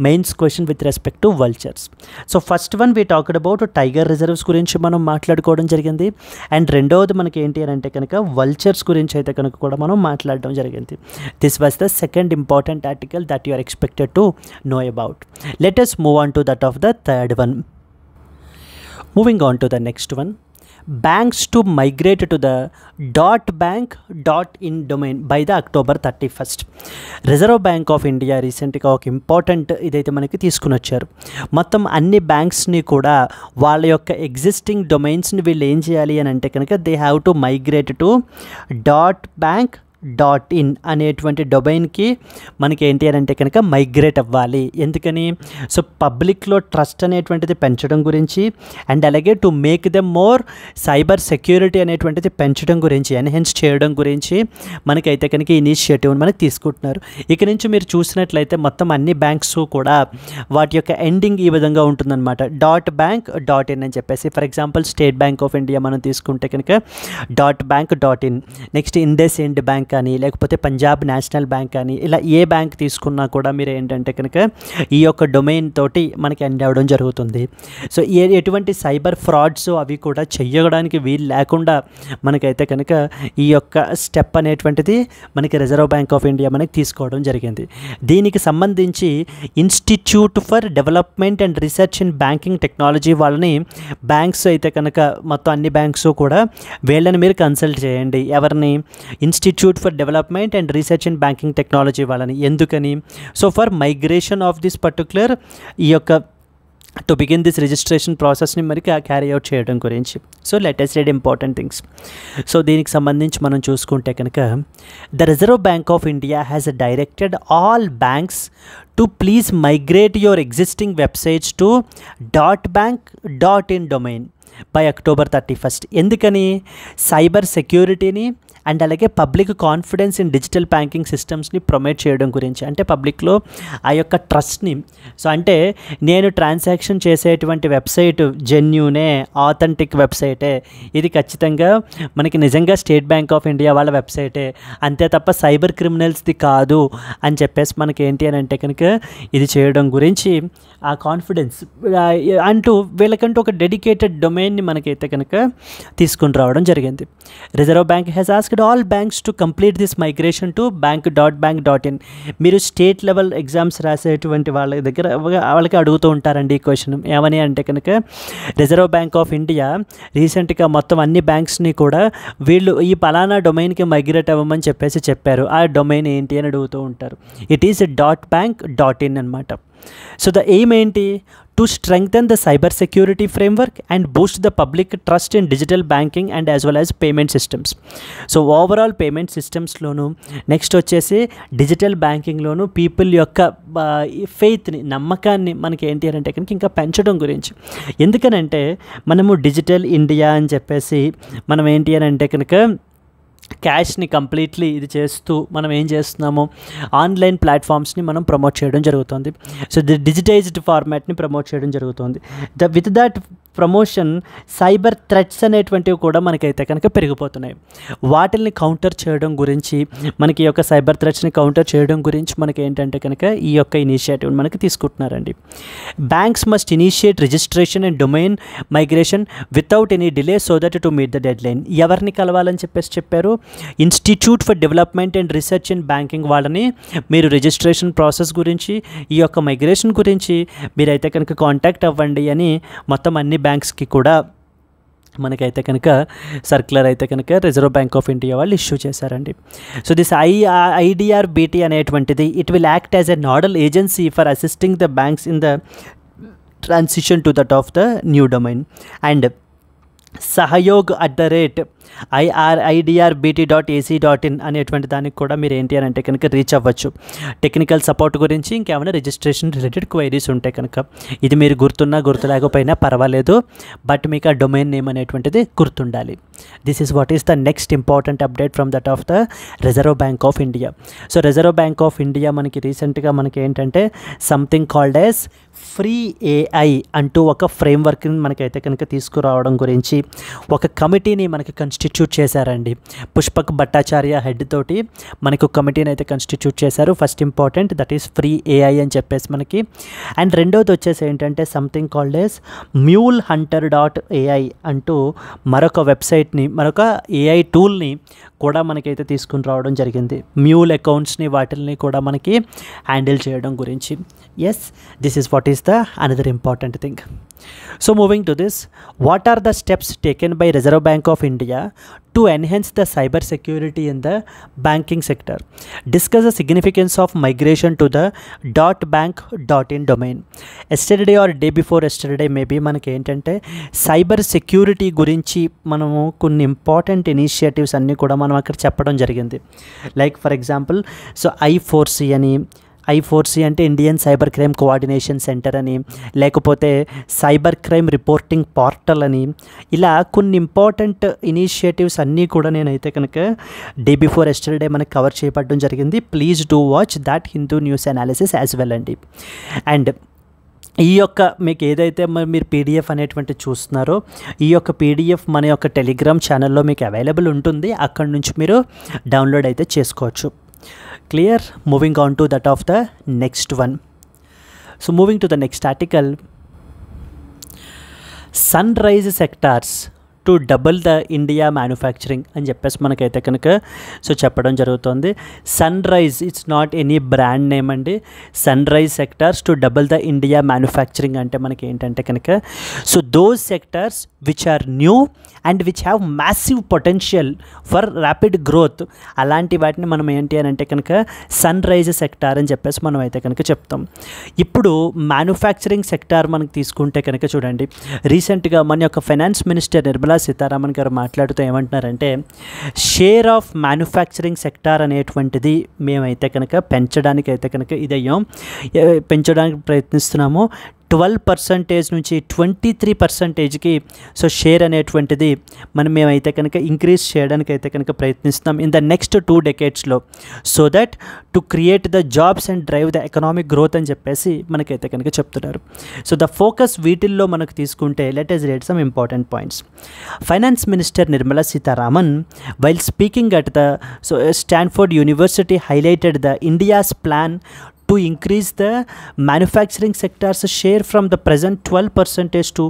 mains question with respect to vultures. So first one we talked about tiger reserves గురించి మనం మాట్లాడుకోవడం జరిగింది. అండ్ రెండవది మనకి ఏంటి అని అంటే కనుక వల్చర్స్ గురించి అయితే కనుక కూడా మనం మాట్లాడడం జరిగింది. This was the second important article that you are expected to know about. Let us move on to that of the third one. Moving on to the next one. Banks to migrate to the .bank.in domain by the October 31st. Reserve bank of India రీసెంట్గా ఒక ఇంపార్టెంట్ ఇదైతే మనకి తీసుకుని వచ్చారు. మొత్తం అన్ని బ్యాంక్స్ని కూడా వాళ్ళ యొక్క ఎగ్జిస్టింగ్ డొమైన్స్ని వీళ్ళు ఏం చేయాలి అని అంటే కనుక they have to migrate to .bank.in అనేటువంటి డొమైన్కి మనకి ఏంటి అని అంటే కనుక మైగ్రేట్ అవ్వాలి. ఎందుకని? సో పబ్లిక్లో ట్రస్ట్ అనేటువంటిది పెంచడం గురించి అండ్ అలాగే to make them more cyber security అనేటువంటిది పెంచడం గురించి, ఎన్హాన్స్ చేయడం గురించి మనకైతే కనుక ఇనిషియేటివ్ మనకి తీసుకుంటున్నారు. ఇక నుంచి మీరు చూసినట్లయితే మొత్తం అన్ని బ్యాంక్స్ కూడా వాటి యొక్క ఎండింగ్ ఈ విధంగా ఉంటుందన్నమాట. .bank.in అని చెప్పేసి. For example state bank of India మనం తీసుకుంటే కనుక .bank.in, నెక్స్ట్ ఇండస్ ఇండ్ బ్యాంక్ కానీ లేకపోతే పంజాబ్ నేషనల్ బ్యాంక్ కానీ ఇలా ఏ బ్యాంక్ తీసుకున్నా కూడా మీరు ఏంటంటే కనుక ఈ యొక్క డొమైన్ తోటి మనకి ఎండ్ అవ్వడం జరుగుతుంది. సో ఎటువంటి సైబర్ ఫ్రాడ్స్ అవి కూడా చెయ్యడానికి వీలు లేకుండా మనకైతే కనుక ఈ యొక్క స్టెప్ అనేటువంటిది మనకి రిజర్వ్ బ్యాంక్ ఆఫ్ ఇండియా మనకి తీసుకోవడం జరిగింది. దీనికి సంబంధించి institute for development and research in banking technology వాళ్ళని బ్యాంక్స్ అయితే కనుక మొత్తం అన్ని బ్యాంక్స్ కూడా వీళ్ళని మీరు కన్సల్ట్ చేయండి. ఎవరిని? Institute for development and research in banking technology వాళ్ళని. ఎందుకని? So for migration of this particular ఈ యొక్క టు బిగిన్ దిస్ రిజిస్ట్రేషన్ ప్రాసెస్ని మరి క్యారీ అవుట్ చేయడం గురించి. So latest read important things. So దీనికి సంబంధించి మనం చూసుకుంటే కనుక the reserve bank of India has directed all banks to please migrate your existing websites to .bank.in domain by October 31st. ఎందుకని? సైబర్ సెక్యూరిటీని అండ్ అలాగే public confidence in digital banking సిస్టమ్స్ని ప్రమోట్ చేయడం గురించి. అంటే పబ్లిక్లో ఆ యొక్క ట్రస్ట్ని, సో అంటే నేను ట్రాన్సాక్షన్ చేసేటువంటి వెబ్సైట్ జెన్యూనే, ఆథెంటిక్ వెబ్సైటే, ఇది ఖచ్చితంగా మనకి నిజంగా స్టేట్ బ్యాంక్ ఆఫ్ ఇండియా వాళ్ళ వెబ్సైటే, అంతే తప్ప సైబర్ క్రిమినల్స్ది కాదు అని చెప్పేసి మనకి ఏంటి అని అంటే కనుక ఇది చేయడం గురించి ఆ కాన్ఫిడెన్స్ అంటూ వీళ్ళకంటూ ఒక డెడికేటెడ్ డొమైన్ని మనకైతే కనుక తీసుకుని రావడం జరిగింది. Reserve bank has asked all banks to complete this migration to .bank.in. మీరు స్టేట్ లెవెల్ ఎగ్జామ్స్ రాసేటువంటి వాళ్ళ దగ్గర వాళ్ళకి అడుగుతూ ఉంటారండి ఈ క్వశ్చన్. ఏమని అంటే కనుక రిజర్వ్ బ్యాంక్ ఆఫ్ ఇండియా రీసెంట్గా మొత్తం అన్ని బ్యాంక్స్ని కూడా వీళ్ళు ఈ పలానా డొమైన్కి మైగ్రేట్ అవ్వమని చెప్పేసి చెప్పారు. ఆ డొమైన్ ఏంటి అని అడుగుతూ ఉంటారు. ఇట్ ఈస్ .bank.in అనమాట. సో ద ఎయిమ్ ఏంటి? To strengthen the cyber security framework and boost the public trust in digital banking and as well as payment systems. So overall payment సిస్టమ్స్లోను నెక్స్ట్ వచ్చేసి డిజిటల్ బ్యాంకింగ్లోను పీపుల్ యొక్క ఫెయిత్ని, నమ్మకాన్ని మనకి ఏంటి అంటే కనుక ఇంకా పెంచడం గురించి. ఎందుకనంటే మనము డిజిటల్ ఇండియా అని చెప్పేసి మనం ఏంటి అని అంటే కనుక క్యాష్ని కంప్లీట్లీ ఇది చేస్తూ మనం ఏం చేస్తున్నాము, ఆన్లైన్ ప్లాట్ఫామ్స్ని మనం ప్రమోట్ చేయడం జరుగుతుంది. సో ది డిజిటైజ్డ్ ఫార్మాట్ని ప్రమోట్ చేయడం జరుగుతుంది. With that promotion cyber threats అనేటువంటివి కూడా మనకైతే కనుక పెరిగిపోతున్నాయి. వాటిల్ని కౌంటర్ చేయడం గురించి, మనకి ఈ యొక్క సైబర్ థ్రెట్స్ని కౌంటర్ చేయడం గురించి మనకి ఏంటంటే కనుక ఈ యొక్క ఇనిషియేటివ్ మనకి తీసుకుంటున్నారండి. Banks must initiate registration and domain migration without any delay so that to meet the deadline. ఎవరిని కలవాలని చెప్పేసి చెప్పారు? Institute for development and research in banking వాళ్ళని మీరు రిజిస్ట్రేషన్ ప్రాసెస్ గురించి, ఈ యొక్క మైగ్రేషన్ గురించి మీరైతే కనుక కాంటాక్ట్ అవ్వండి అని మొత్తం అన్ని బ్యాంక్స్కి కూడా మనకైతే కనుక సర్క్యులర్ అయితే కనుక రిజర్వ్ బ్యాంక్ ఆఫ్ ఇండియా వాళ్ళు ఇష్యూ చేశారండి. సో దిస్ IDRBT అనేటువంటిది it will act as a nodal agency for assisting the banks in the transition to that of the new domain and sahayog@IDRBT.ac.in అనేటువంటి దానికి కూడా మీరు ఏంటి అని అంటే కనుక రీచ్ అవ్వచ్చు. టెక్నికల్ సపోర్ట్ గురించి ఇంకేమైనా రిజిస్ట్రేషన్ రిలేటెడ్ క్వైరీస్ ఉంటాయి కనుక. ఇది మీరు గుర్తున్నా గుర్తులేకపోయినా పర్వాలేదు, బట్ మీకు ఆ డొమైన్ నేమ్ అనేటువంటిది గుర్తుండాలి. This is what is the next important update from that of the reserve bank of India. So reserve bank of India మనకి రీసెంట్గా మనకి ఏంటంటే something called as free AI అంటూ ఒక ఫ్రేమ్వర్క్ని మనకైతే కనుక తీసుకురావడం గురించి ఒక కమిటీని మనకి కన్స్టిట్యూట్ చేశారండి. పుష్పక్ భట్టాచార్య హెడ్ తోటి మనకు కమిటీని అయితే కన్స్టిట్యూట్ చేశారు. First important that is free AI అని చెప్పేసి మనకి. అండ్ రెండోది వచ్చేసి ఏంటంటే సంథింగ్ కాల్డ్ యాజ్ MuleHunter.ai అంటూ మరొక వెబ్సైట్ని, మరొక AI టూల్ని కూడా మనకైతే తీసుకుని రావడం జరిగింది. మ్యూల్ అకౌంట్స్ని వాటిల్ని కూడా మనకి హ్యాండిల్ చేయడం గురించి. Yes, this is what is the another important thing. So moving to this, what are the steps taken by Reserve Bank of India to enhance the cyber security in the banking sector? Discuss the significance of migration to the .bank .in domain. Yesterday or day before yesterday maybe మనకి ఏంటంటే సైబర్ సెక్యూరిటీ గురించి మనము కొన్ని ఇంపార్టెంట్ ఇనిషియేటివ్స్ అన్నీ కూడా మనం అక్కడ చెప్పడం జరిగింది. లైక్ ఫర్ ఎగ్జాంపుల్ I4C అని, I4C అంటే Indian cyber crime coordination centre అని, లేకపోతే సైబర్ క్రైమ్ రిపోర్టింగ్ పోర్టల్ అని, ఇలా కొన్ని ఇంపార్టెంట్ ఇనిషియేటివ్స్ అన్నీ కూడా నేనైతే కనుక డే బిఫోర్ ఎస్టర్డే మనకు కవర్ చేయబడడం జరిగింది. Please do watch that Hindu news analysis as well అండి. అండ్ ఈ యొక్క మీకు ఏదైతే మీరు పీడిఎఫ్ అనేటువంటి చూస్తున్నారో ఈ యొక్క పీడిఎఫ్ మన యొక్క టెలిగ్రామ్ ఛానల్లో మీకు అవైలబుల్ ఉంటుంది. అక్కడ నుంచి మీరు డౌన్లోడ్ అయితే చేసుకోవచ్చు. Clear? Moving on to that of the next one. So moving to the next article, sunrise sectors to double the India manufacturing అని చెప్పేసి మనకైతే కనుక సో చెప్పడం జరుగుతుంది. Sunrise it's not any brand name అండి. Sun rise sectors to double the India manufacturing అంటే మనకి ఏంటంటే కనుక so those sectors which are new and which have massive potential for rapid growth, అలాంటి వాటిని మనం ఏంటి అని అంటే కనుక సన్ రైజ్ సెక్టార్ అని చెప్పేసి మనం అయితే కనుక చెప్తాం. ఇప్పుడు మ్యానుఫ్యాక్చరింగ్ సెక్టార్ మనకు తీసుకుంటే కనుక చూడండి, రీసెంట్గా మన యొక్క ఫైనాన్స్ మినిస్టర్ నిర్మలా సీతారామన్ గారు మాట్లాడుతూ ఏమంటున్నారంటే షేర్ ఆఫ్ మ్యానుఫ్యాక్చరింగ్ సెక్టార్ అనేటువంటిది మేమైతే కనుక పెంచడానికి ప్రయత్నిస్తున్నాము. 12% నుంచి 23%కి సో షేర్ అనేటువంటిది మేమైతే కనుక ఇంక్రీజ్ చేయడానికి అయితే కనుక ప్రయత్నిస్తున్నాం ఇన్ ద నెక్స్ట్ 2 decadesలో, so that to create the jobs and drive the economic growth అని చెప్పేసి మనకైతే కనుక చెప్తున్నారు. సో ద ఫోకస్ వీటిల్లో మనకు తీసుకుంటే let us read some important points. Finance Minister Nirmala Sitharaman, while speaking at the Stanford University, highlighted the India's plan to increase the manufacturing sector's share from the present 12% to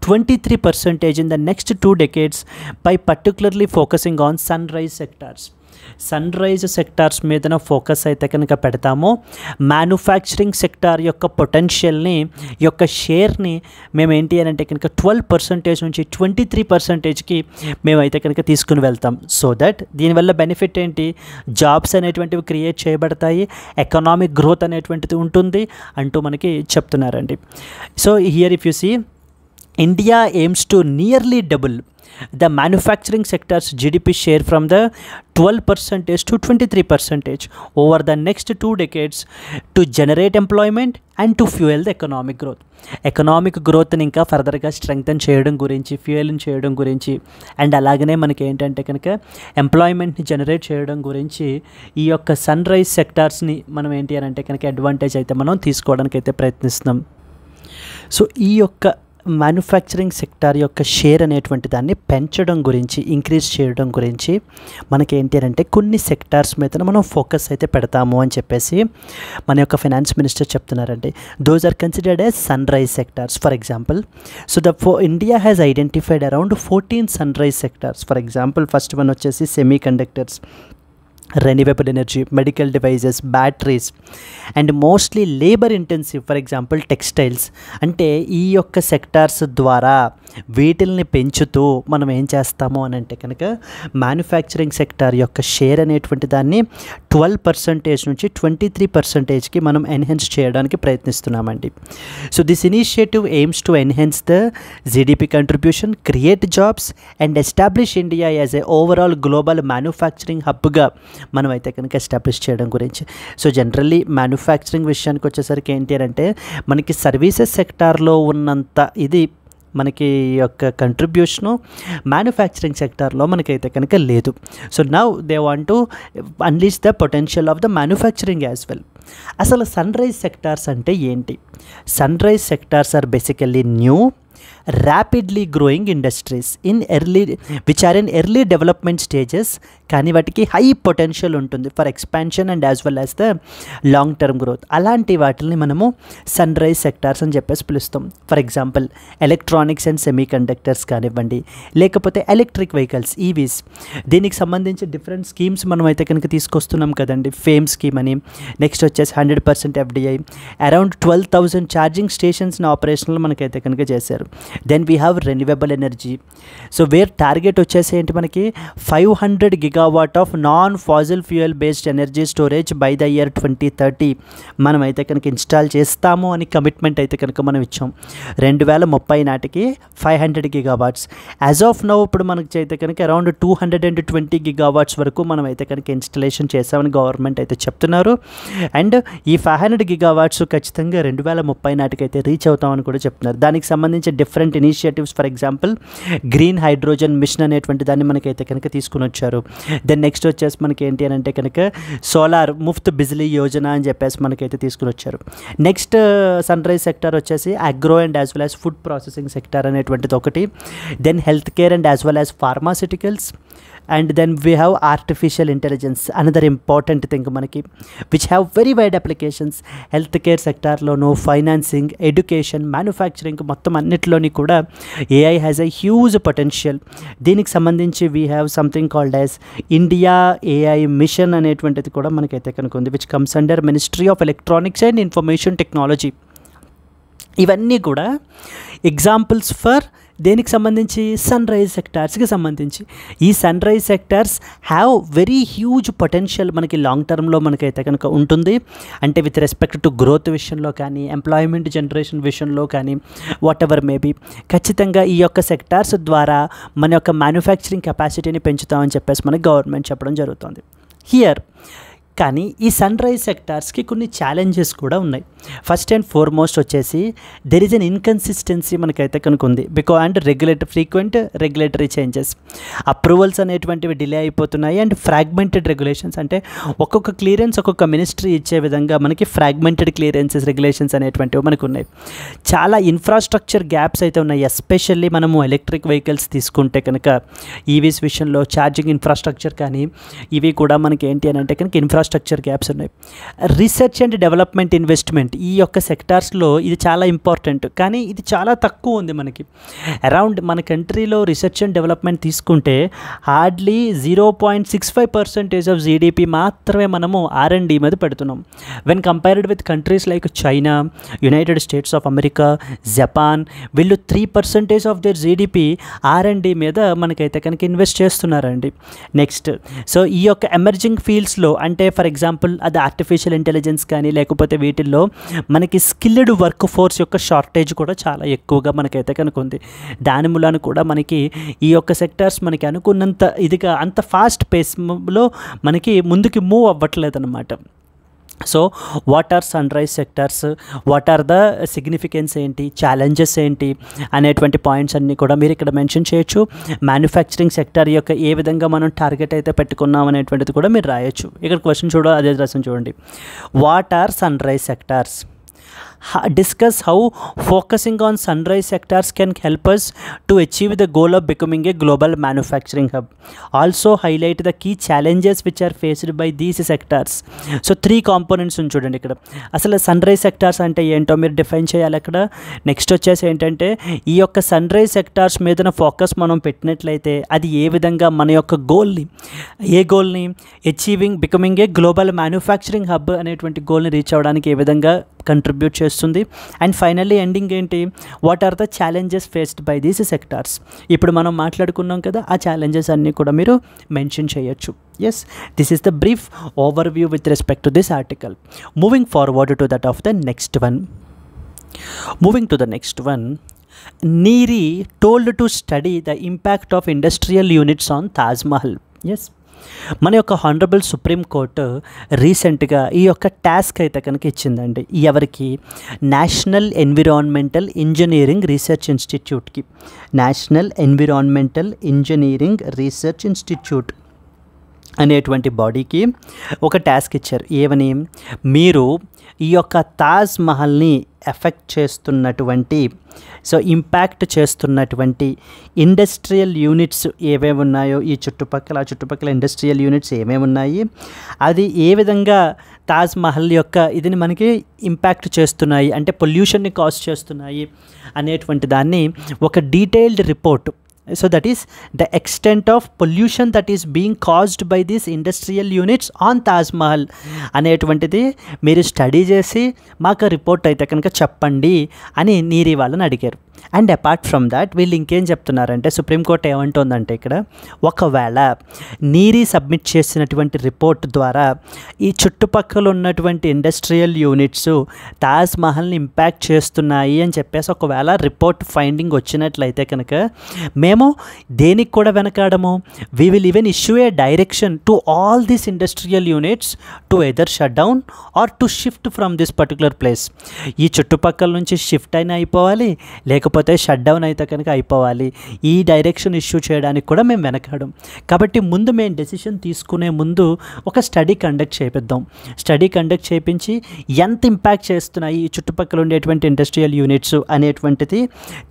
23% in the next 2 decades by particularly focusing on sunrise sectors. Sun rise sectors మీదన ఫోకస్ అయితే కనుక పెడతాము. మ్యానుఫ్యాక్చరింగ్ సెక్టార్ యొక్క పొటెన్షియల్ని యొక్క షేర్ని మేము ఏంటి అని అంటే కనుక 12% నుంచి 23%కి మేమైతే కనుక తీసుకుని వెళ్తాం. సో దట్ దీనివల్ల బెనిఫిట్ ఏంటి, జాబ్స్ అనేటువంటివి క్రియేట్ చేయబడతాయి, ఎకనామిక్ గ్రోత్ అనేటువంటిది ఉంటుంది అంటూ మనకి చెప్తున్నారండి. So here if you see, India aims to nearly double the manufacturing sector's GDP share from the 12% to 23% over the next 2 decades to generate employment and to fuel the economic growth. Economic గ్రోత్ని ఇంకా ఫర్దర్గా స్ట్రెంగ్తన్ చేయడం గురించి, ఫ్యూయలింగ్ చేయడం గురించి, అండ్ అలాగనే మనకి ఏంటంటే కనుక ఎంప్లాయ్మెంట్ని జనరేట్ చేయడం గురించి ఈ యొక్క సన్ రైజ్ సెక్టార్స్ని మనం ఏంటి అని అంటే కనుక అడ్వాంటేజ్ అయితే మనం తీసుకోవడానికి అయితే ప్రయత్నిస్తున్నాం. సో ఈ యొక్క మ్యానుఫ్యాక్చరింగ్ సెక్టార్ యొక్క షేర్ అనేటువంటి దాన్ని పెంచడం గురించి, ఇంక్రీజ్ చేయడం గురించి మనకి ఏంటి అని అంటే కొన్ని సెక్టార్స్ మీద మనం ఫోకస్ అయితే పెడతాము అని చెప్పేసి మన యొక్క ఫైనాన్స్ మినిస్టర్ చెప్తున్నారండి. Those are considered as sun rise sectors. For example, so India has identified around 14 sun rise sectors. For example first one వచ్చేసి semiconductors, renewable energy, medical devices, batteries, and mostly labor intensive, for example textiles. అంటే ఈ యొక్క సెక్టార్స్ ద్వారా వీటిల్ని పెంచుతూ మనం ఏం చేస్తాము అని అంటే కనుక మ్యానుఫ్యాక్చరింగ్ సెక్టార్ యొక్క షేర్ అనేటువంటి దాన్ని 12% నుంచి 23%కి మనం ఎన్హాన్స్ చేయడానికి ప్రయత్నిస్తున్నామండి. So this initiative aims to enhance the GDP contribution, create jobs and establish India as a overall global manufacturing హబ్గా మనం అయితే కనుక ఎస్టాబ్లిష్ చేయడం గురించి. సో జనరల్లీ మ్యానుఫ్యాక్చరింగ్ విషయానికి వచ్చేసరికి ఏంటి అంటే మనకి సర్వీసెస్ సెక్టార్లో ఉన్నంత ఇది మనకి యొక్క కంట్రిబ్యూషను మ్యానుఫ్యాక్చరింగ్ సెక్టార్లో మనకైతే కనుక లేదు. So now they want to unleash the potential of the manufacturing as well. అసలు సన్ రైజ్ సెక్టార్స్ అంటే ఏంటి? Sun rise sectors are basically new rapidly growing industries which are in early development stages, కానీ వాటికి హై పొటెన్షియల్ ఉంటుంది for expansion and as well as the long term growth. అలాంటి వాటిని మనము సన్ రైజ్ సెక్టార్స్ అని చెప్పేసి పిలుస్తాం. For example electronics and semiconductors కానివ్వండి, లేకపోతే ఎలక్ట్రిక్ వెహికల్స్ ఈవీస్. దీనికి సంబంధించి డిఫరెంట్ స్కీమ్స్ మనం అయితే కనుక తీసుకొస్తున్నాం కదండి. ఫేమ్ స్కీమ్ అని, నెక్స్ట్ వచ్చేసి 100% FDI, అరౌండ్ 12,000 ఛార్జింగ్ స్టేషన్స్ని ఆపరేషనల్ మనకైతే కనుక చేశారు. Then we have renewable energy. So where target వచ్చేసి ఏంటి మనకి 500 GW of non fossil fuel based energy storage by the year 2030 మనం అయితే కనుక ఇన్స్టాల్ చేస్తాము అని కమిట్మెంట్ అయితే కనుక మనం ఇచ్చాం. 2030 నాటికి 500 GW. యాజ్ ఆఫ్ నౌ ఇప్పుడు మనకి అయితే కనుక అరౌండ్ 220 GW వరకు మనం అయితే కనుక ఇన్స్టలేషన్ చేసామని గవర్నమెంట్ అయితే చెప్తున్నారు. అండ్ ఈ 500 GW ఖచ్చితంగా 2030 నాటికి అయితే రీచ్ అవుతామని కూడా చెప్తున్నారు. దానికి సంబంధించి different initiatives, for example green hydrogen mission అనేటువంటి దాన్ని మనకైతే కనుక తీసుకుని వచ్చారు. దెన్ నెక్స్ట్ వచ్చేసి మనకి ఏంటి అని అంటే కనుక సోలార్ ముఫ్త్ బిజ్లీ యోజన అని చెప్పేసి మనకైతే తీసుకుని వచ్చారు. నెక్స్ట్ సన్ రైజ్ సెక్టార్ వచ్చేసి agro and as well as food processing sector అనేటువంటిది ఒకటి. Then health care and as well as pharmaceuticals. And then we have artificial intelligence, another important thing మనకి, which have very wide applications. Health care సెక్టార్లోనూ, ఫైనాన్సింగ్, ఎడ్యుకేషన్, మ్యానుఫ్యాక్చరింగ్ మొత్తం అన్నిటిలోని కూడా AI has a huge potential. దీనికి సంబంధించి we have something called as India AI mission అనేటువంటిది కూడా మనకైతే కనుక ఉంది, which comes under ministry of electronics and information technology. ఇవన్నీ కూడా ఎగ్జాంపుల్స్ ఫర్ దేనికి సంబంధించి సన్ రైజ్ సెక్టార్స్కి సంబంధించి. ఈ sun rise sectors have very huge potential మనకి లాంగ్ టర్మ్లో మనకైతే కనుక ఉంటుంది. అంటే విత్ రెస్పెక్ట్ టు గ్రోత్ విషయంలో కానీ, ఎంప్లాయ్మెంట్ జనరేషన్ విషయంలో కానీ, వాట్ ఎవర్ మేబీ, ఖచ్చితంగా ఈ యొక్క సెక్టార్స్ ద్వారా మన యొక్క మ్యానుఫ్యాక్చరింగ్ కెపాసిటీని పెంచుతామని చెప్పేసి మనకి గవర్నమెంట్ చెప్పడం జరుగుతుంది హియర్. కానీ ఈ సన్ రైజ్ సెక్టార్స్కి కొన్ని ఛాలెంజెస్ కూడా ఉన్నాయి. ఫస్ట్ అండ్ ఫార్మోస్ట్ వచ్చేసి దెర్ ఈజ్ అన్ ఇన్కన్సిస్టెన్సీ మనకైతే కనుక ఉంది. And frequent regulatory changes, approvals అనేటువంటివి డిలే అయిపోతున్నాయి. అండ్ ఫ్రాగ్మెంటెడ్ రెగ్యులేషన్స్, అంటే ఒక్కొక్క క్లియరెన్స్ ఒక్కొక్క మినిస్ట్రీ ఇచ్చే విధంగా మనకి ఫ్రాగ్మెంటెడ్ క్లియరెన్సెస్ రెగ్యులేషన్స్ అనేటువంటివి మనకు ఉన్నాయి. చాలా ఇన్ఫ్రాస్ట్రక్చర్ గ్యాప్స్ అయితే ఉన్నాయి. ఎస్పెషల్లీ మనము ఎలక్ట్రిక్ వెహికల్స్ తీసుకుంటే కనుక ఈవీస్ విషయంలో ఛార్జింగ్ ఇన్ఫ్రాస్ట్రక్చర్ కానీ ఇవి కూడా మనకి ఏంటి అని అంటే కనుక ఇన్ఫ్రాస్ట్రక్చర్ గ్యాప్స్ ఉన్నాయి. రీసెర్చ్ అండ్ డెవలప్మెంట్ ఇన్వెస్ట్మెంట్ ఈ యొక్క సెక్టార్స్లో ఇది చాలా ఇంపార్టెంట్, కానీ ఇది చాలా తక్కువ ఉంది మనకి. అరౌండ్ మన కంట్రీలో రీసెర్చ్ అండ్ డెవలప్మెంట్ తీసుకుంటే హార్డ్లీ 0.65% ఆఫ్ GDP మాత్రమే మనము R&D మీద పెడుతున్నాం. When compared with countries like China, United states of America, Japan, వీళ్ళు 3% ఆఫ్ దేర్ GDP R&D మీద మనకైతే కనుక ఇన్వెస్ట్ చేస్తున్నారండి. నెక్స్ట్, సో ఈ యొక్క ఎమర్జింగ్ ఫీల్డ్స్లో, అంటే ఫర్ ఎగ్జాంపుల్ అది ఆర్టిఫిషియల్ ఇంటెలిజెన్స్ కానీ లేకపోతే వీటిల్లో మనకి స్కిల్డ్ వర్క్ ఫోర్స్ యొక్క షార్టేజ్ కూడా చాలా ఎక్కువగా మనకైతే కనుక ఉంది. దాని మూలాన కూడా మనకి ఈ యొక్క సెక్టార్స్ మనకి అనుకున్నంత ఇదిగా అంత ఫాస్ట్ పేస్లో మనకి ముందుకి మూవ్ అవ్వట్లేదు అనమాట. So what are sun rise sectors, what are the significance ఏంటి, ఛాలెంజెస్ ఏంటి అనేటువంటి పాయింట్స్ అన్నీ కూడా మీరు ఇక్కడ మెన్షన్ చేయొచ్చు. మ్యానుఫ్యాక్చరింగ్ సెక్టార్ యొక్క ఏ విధంగా మనం టార్గెట్ అయితే పెట్టుకున్నాం అనేటువంటిది కూడా మీరు రాయొచ్చు. ఇక్కడ క్వశ్చన్ అదే రాసిన చూడండి. What are sun rise sectors? Discuss how focusing on sunrise sectors can help us to achieve the goal of becoming a global manufacturing hub. Also highlight the key challenges which are faced by these sectors. So 3 components చూడండి ఇక్కడ. అసలు సన్ రైజ్ సెక్టార్స్ అంటే ఏంటో మీరు డిఫైన్ చేయాలి అక్కడ. నెక్స్ట్ వచ్చేసి ఏంటంటే ఈ యొక్క సన్ రైజ్ సెక్టార్స్ మీద ఫోకస్ మనం పెట్టినట్లయితే అది ఏ విధంగా మన యొక్క గోల్ని becoming a global manufacturing hub అనేటువంటి గోల్ని రీచ్ అవ్వడానికి ఏ విధంగా కంట్రిబ్యూట్ చేస్తుంది. అండ్ ఫైనల్లీ ఎండింగ్ ఏంటి, what are the challenges faced by these sectors. ఇప్పుడు మనం మాట్లాడుకున్నాం కదా, ఆ ఛాలెంజెస్ అన్నీ కూడా మీరు మెన్షన్ చేయొచ్చు. Yes, this is the brief overview with respect to this article. Moving forward to that of the next one. Neeri told to study the impact of industrial units on Taj Mahal. Yes. మన యొక్క హానరబుల్ సుప్రీం కోర్టు రీసెంట్గా ఈ యొక్క టాస్క్ అయితే కనుక ఇచ్చిందండి. ఎవరికి? నేషనల్ ఎన్విరాన్మెంటల్ ఇంజనీరింగ్ రీసెర్చ్ ఇన్స్టిట్యూట్కి. National environmental engineering research institute అనేటువంటి బాడీకి ఒక టాస్క్ ఇచ్చారు. ఏమని, మీరు ఈ యొక్క తాజ్ మహల్ని ఎఫెక్ట్ చేస్తున్నటువంటి ఇంపాక్ట్ చేస్తున్నటువంటి ఇండస్ట్రియల్ యూనిట్స్ ఏవేవి ఉన్నాయో ఈ చుట్టుపక్కల ఇండస్ట్రియల్ యూనిట్స్ ఏమేమి ఉన్నాయి, అది ఏ విధంగా తాజ్ మహల్ యొక్క ఇదిని మనకి ఇంపాక్ట్ చేస్తున్నాయి, అంటే పొల్యూషన్ని కాజ్ చేస్తున్నాయి అనేటువంటి దాన్ని ఒక detailed report. So that is the extent of pollution that is being caused by these industrial units on Taj Mahal అనేటువంటిది మీరు స్టడీ చేసి మాకు రిపోర్ట్ అయితే కనుక చెప్పండి అని నీరీ వాళ్ళని అడిగారు. అండ్ అపార్ట్ ఫ్రమ్ దాట్ వీళ్ళు ఇంకేం చెప్తున్నారంటే, సుప్రీంకోర్టు ఏమంటుందంటే ఇక్కడ, ఒకవేళ నీరీ సబ్మిట్ చేసినటువంటి రిపోర్ట్ ద్వారా ఈ చుట్టుపక్కల ఉన్నటువంటి ఇండస్ట్రియల్ యూనిట్స్ తాజ్ మహల్ని ఇంపాక్ట్ చేస్తున్నాయి అని చెప్పేసి ఒకవేళ రిపోర్ట్ ఫైండింగ్ వచ్చినట్లయితే కనుక మేము దేనికి కూడా వెనకాడము, we will even issue a direction to all these industrial units to either shut down or to shift from this particular place. ఈ చుట్టుపక్కల నుంచి షిఫ్ట్ అయినా అయిపోవాలి, లేకపోతే షట్ డౌన్ అయితే కనుక అయిపోవాలి. ఈ డైరెక్షన్ ఇష్యూ చేయడానికి కూడా మేము వెనకాడం. కాబట్టి ముందు మేము డెసిషన్ తీసుకునే ముందు ఒక స్టడీ కండక్ట్ చేపిద్దాం. స్టడీ కండక్ట్ చేయించి ఎంత ఇంపాక్ట్ చేస్తున్నాయి ఈ చుట్టుపక్కల ఉండేటువంటి ఇండస్ట్రియల్ యూనిట్స్ అనేటువంటిది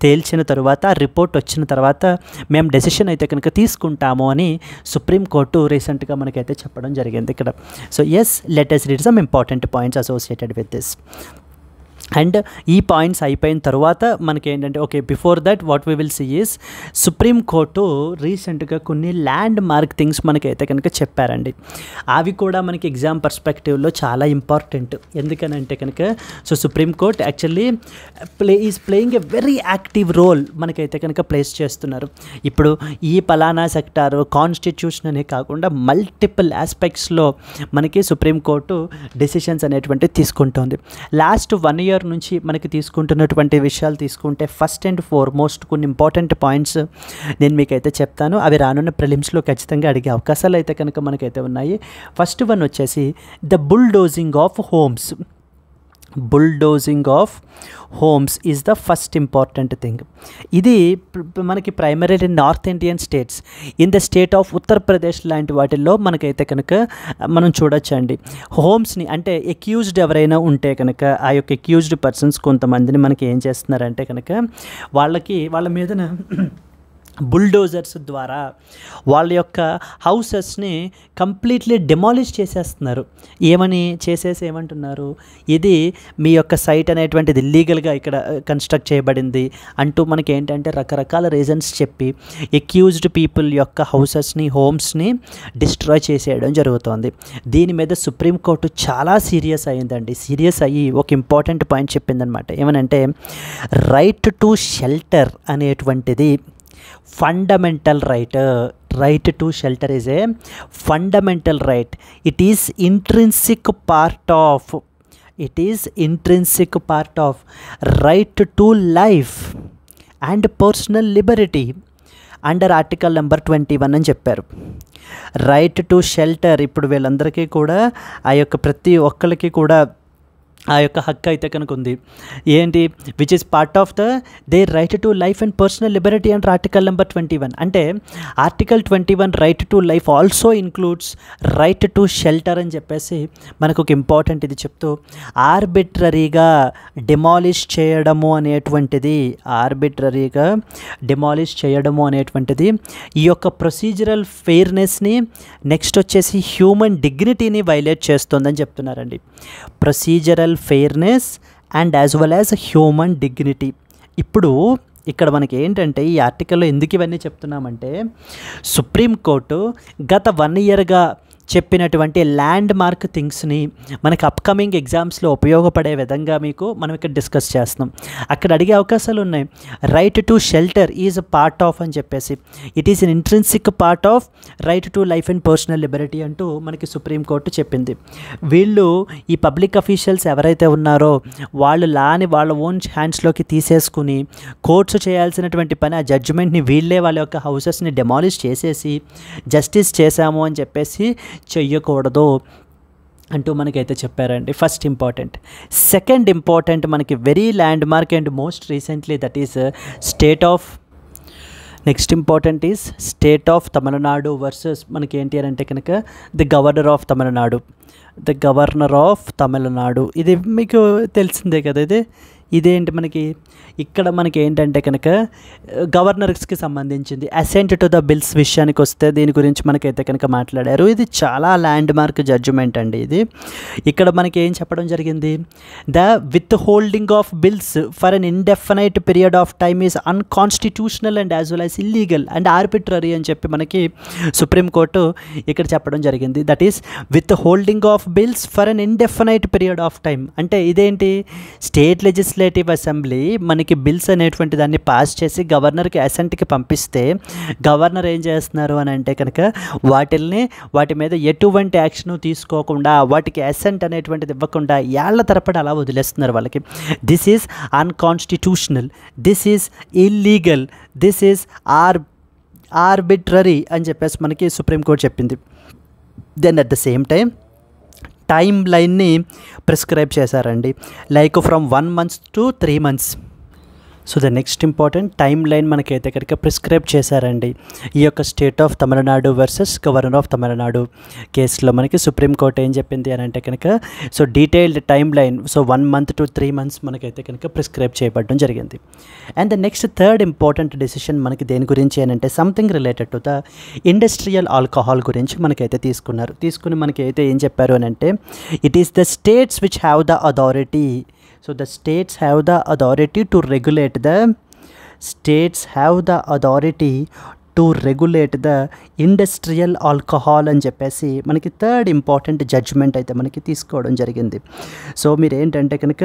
తేల్చిన తర్వాత, రిపోర్ట్ వచ్చిన తర్వాత మేము డెసిషన్ అయితే కనుక తీసుకుంటాము అని సుప్రీంకోర్టు రీసెంట్గా మనకైతే చెప్పడం జరిగింది ఇక్కడ. So yes, let us read some important points associated with this. And ఈ పాయింట్స్ అయిపోయిన తర్వాత మనకి ఏంటంటే, okay, before that what we will see is Supreme Court రీసెంట్గా కొన్ని ల్యాండ్ మార్క్ థింగ్స్ మనకైతే కనుక చెప్పారండి. అవి కూడా మనకి ఎగ్జామ్ పర్స్పెక్టివ్లో చాలా ఇంపార్టెంట్. ఎందుకనంటే కనుక Supreme Court actually is playing a very active role మనకైతే కనుక ప్లేస్ చేస్తున్నారు. ఇప్పుడు ఈ పలానా సెక్టారు కాన్స్టిట్యూషన్ అనే కాకుండా మల్టిపుల్ ఆస్పెక్ట్స్లో మనకి సుప్రీంకోర్టు డెసిషన్స్ అనేటువంటివి తీసుకుంటుంది. లాస్ట్ 1 year నుంచి మనకి తీసుకుంటున్నటువంటి విషయాలు తీసుకుంటే, ఫస్ట్ అండ్ ఫార్మోస్ట్ కొన్ని ఇంపార్టెంట్ పాయింట్స్ నేను మీకైతే చెప్తాను. అవి రానున్న ప్రిలిమ్స్లో ఖచ్చితంగా అడిగే అవకాశాలు అయితే కనుక మనకైతే ఉన్నాయి. ఫస్ట్ వన్ వచ్చేసి the bulldozing of homes. Bulldozing of homes is the first important thing. ఇది మనకి primarily north Indian states, in the state of Uttar Pradesh లాంటి వాటిల్లో మనకైతే కనుక మనం చూడొచ్చండి. హోమ్స్ని అంటే ఎక్యూజ్డ్ ఎవరైనా ఉంటే కనుక ఆ యొక్క ఎక్యూజ్డ్ పర్సన్స్ కొంతమందిని మనకి ఏం చేస్తున్నారంటే కనుక వాళ్ళ మీదన బుల్డోజర్స్ ద్వారా వాళ్ళ యొక్క హౌసెస్ని కంప్లీట్లీ డెమాలిష్ చేసేస్తున్నారు. ఏమంటున్నారు, ఇది మీ యొక్క సైట్ అనేటువంటిది ఇల్లీగల్గా ఇక్కడ కన్స్ట్రక్ట్ చేయబడింది అంటూ మనకి ఏంటంటే రకరకాల రీజన్స్ చెప్పి ఎక్యూజ్డ్ పీపుల్ యొక్క హౌసెస్ని, హోమ్స్ని డిస్ట్రాయ్ చేసేయడం జరుగుతోంది. దీని మీద సుప్రీంకోర్టు చాలా సీరియస్ అయ్యిందండి. సీరియస్ అయ్యి ఒక ఇంపార్టెంట్ పాయింట్ చెప్పిందనమాట. ఏమనంటే, రైట్ టు షెల్టర్ అనేటువంటిది fundamental right. Right to shelter is a fundamental right. It is intrinsic part of right to life and personal liberty under article number 21 అని చెప్పారు. రైట్ టు షెల్టర్, ఇప్పుడు వీళ్ళందరికీ కూడా ఆ యొక్క ప్రతి ఒక్కరికి కూడా ఆ యొక్క హక్కు అయితే కనుక ఉంది. ఏంటి, which is part of they right to life and personal Liberty and article number 21. అంటే article 21 right to life also includes right to shelter అని చెప్పేసి మనకు ఒక ఇంపార్టెంట్ ఇది చెప్తూ, ఆర్బిట్రరీగా డిమాలిష్ చేయడము అనేటువంటిది ఈ యొక్క ప్రొసీజరల్ ఫెయిర్నెస్ని, నెక్స్ట్ వచ్చేసి హ్యూమన్ డిగ్నిటీని వైలేట్ చేస్తుందని చెప్తున్నారండి. Procedural fairness and as well as human dignity. ఇప్పుడు ఇక్కడ మనకి ఏంటంటే ఈ ఆర్టికల్లో ఎందుకు ఇవన్నీ చెప్తున్నామంటే, సుప్రీంకోర్టు గత 1 yearగా చెప్పినటువంటి ల్యాండ్ మార్క్ థింగ్స్ని మనకు అప్కమింగ్ ఎగ్జామ్స్లో ఉపయోగపడే విధంగా మనం ఇక్కడ డిస్కస్ చేస్తున్నాం. అక్కడ అడిగే అవకాశాలు ఉన్నాయి. Right to shelter is a part of అని చెప్పేసి, it is an intrinsic part of right to life and personal Liberty అంటూ మనకి సుప్రీంకోర్టు చెప్పింది. వీళ్ళు ఈ పబ్లిక్ అఫీషియల్స్ ఎవరైతే ఉన్నారో వాళ్ళు లాని వాళ్ళ ఓన్ హ్యాండ్స్లోకి తీసేసుకుని కోర్ట్స్ చేయాల్సినటువంటి పని, ఆ జడ్జిమెంట్ని వీళ్ళే వాళ్ళ యొక్క హౌసెస్ని డెమాలిష్ చేసేసి జస్టిస్ చేశాము అని చెప్పేసి చెయ్యకూడదు అంటూ మనకైతే చెప్పారండి. First important. సెకండ్ ఇంపార్టెంట్ మనకి very land mark and most recently that is next important is state of Tamil Nadu versus మనకి ఏంటి అని అంటే కనుక the governor of Tamil Nadu. The governor of Tamil Nadu ఇది మీకు తెలిసిందే కదా. ఇదేంటి మనకి ఇక్కడ మనకి ఏంటంటే కనుక గవర్నర్స్కి సంబంధించింది. అసెంట్ టు ద బిల్స్ విషయానికి వస్తే దీని గురించి మనకైతే కనుక మాట్లాడారు. ఇది చాలా ల్యాండ్ మార్క్ జడ్జిమెంట్ అండి. ఇది ఇక్కడ మనకి ఏం చెప్పడం జరిగింది, the with holding of bills for an indefinite period of time is unconstitutional and as well as illegal and arbitrary అని చెప్పి మనకి సుప్రీంకోర్టు ఇక్కడ చెప్పడం జరిగింది. That is with holding of bills for an indefinite period of time. అంటే ఇదేంటి, స్టేట్ లెజిస్లేటివ్ అసెంబ్లీ మనకి బిల్స్ అనేటువంటి దాన్ని పాస్ చేసి గవర్నర్కి అసెంట్కి పంపిస్తే గవర్నర్ ఏం చేస్తున్నారు అని అంటే కనుక వాటి మీద ఎటువంటి యాక్షన్ తీసుకోకుండా వాటికి అసెంట్ అనేటువంటిది ఇవ్వకుండా ఏళ్ల తరపడి అలా వదిలేస్తున్నారు వాళ్ళకి. This is unconstitutional, this is illegal, this is arbitrary అని చెప్పేసి మనకి సుప్రీంకోర్టు చెప్పింది. Then at the same time లైన్ని ప్రిస్క్రైబ్ చేశారండి, like from 1 month to 3 months. So the next important timeline మనకైతే కనుక ప్రిస్క్రైబ్ చేశారండి ఈ యొక్క state of Tamil Nadu versus governor of Tamil Nadu కేసులో. మనకి సుప్రీంకోర్టు ఏం చెప్పింది అని అంటే కనుక so detailed timeline, so 1 month to 3 months మనకైతే కనుక ప్రిస్క్రైబ్ చేయబడడం జరిగింది. And the next third important decision మనకి దేని గురించి అని అంటే something related to the industrial alcohol గురించి మనకైతే తీసుకుని మనకి అయితే ఏం చెప్పారు అని అంటే it is the states which have the authority. So the states have the authority to regulate the industrial alcohol అని చెప్పేసి మనకి థర్డ్ ఇంపార్టెంట్ జడ్జ్మెంట్ అయితే మనకి తీసుకోవడం జరిగింది. సో మీరు ఏంటంటే కనుక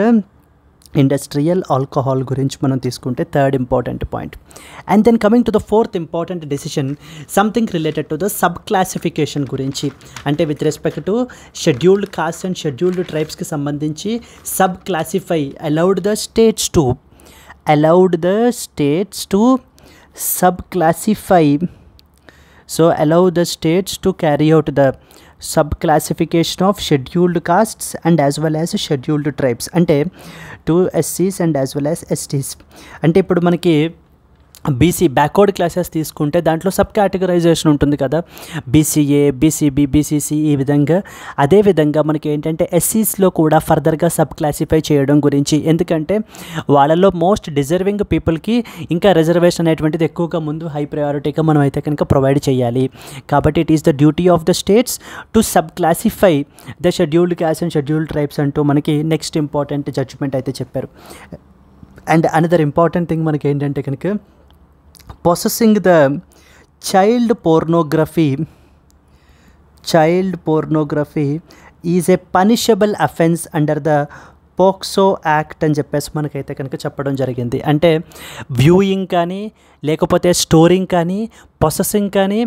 ఇండస్ట్రియల్ ఆల్కహాల్ గురించి మనం తీసుకుంటే third important point. And then coming to the fourth important decision something related to the sub classification గురించి. అంటే with respect to scheduled caste and scheduled ట్రైబ్స్కి సంబంధించి sub classify allowed the states to sub classify. So allow the states to carry out the sub classification of scheduled castes and as well as scheduled tribes, అంటే to SCs and as well as STs. అంటే ఇప్పుడు మనకి బీసీ బ్యాక్వర్డ్ క్లాసెస్ తీసుకుంటే దాంట్లో సబ్ కేటగరైజేషన్ ఉంటుంది కదా, బీసీఏ, బీసీబీ, బీసీసీ ఈ విధంగా. అదేవిధంగా మనకి ఏంటంటే ఎస్సీస్లో కూడా ఫర్దర్గా సబ్ క్లాసిఫై చేయడం గురించి. ఎందుకంటే వాళ్ళలో మోస్ట్ డిజర్వింగ్ పీపుల్కి ఇంకా రిజర్వేషన్ అనేటువంటిది ఎక్కువగా ముందు హై ప్రయారిటీగా మనం అయితే కనుక ప్రొవైడ్ చేయాలి. కాబట్టి it is the duty of the states to sub classify the scheduled caste and scheduled tribes అంటూ మనకి నెక్స్ట్ ఇంపార్టెంట్ జడ్జ్మెంట్ అయితే చెప్పారు. అండ్ అనదర్ ఇంపార్టెంట్ థింగ్ మనకి ఏంటంటే కనుక possessing the child pornography is a punishable offense under the POCSO act అని చెప్పేసి మనకైతే కనుక చెప్పడం జరిగింది. అంటే వ్యూయింగ్ కానీ లేకపోతే స్టోరింగ్ కానీ పొసెసింగ్ కానీ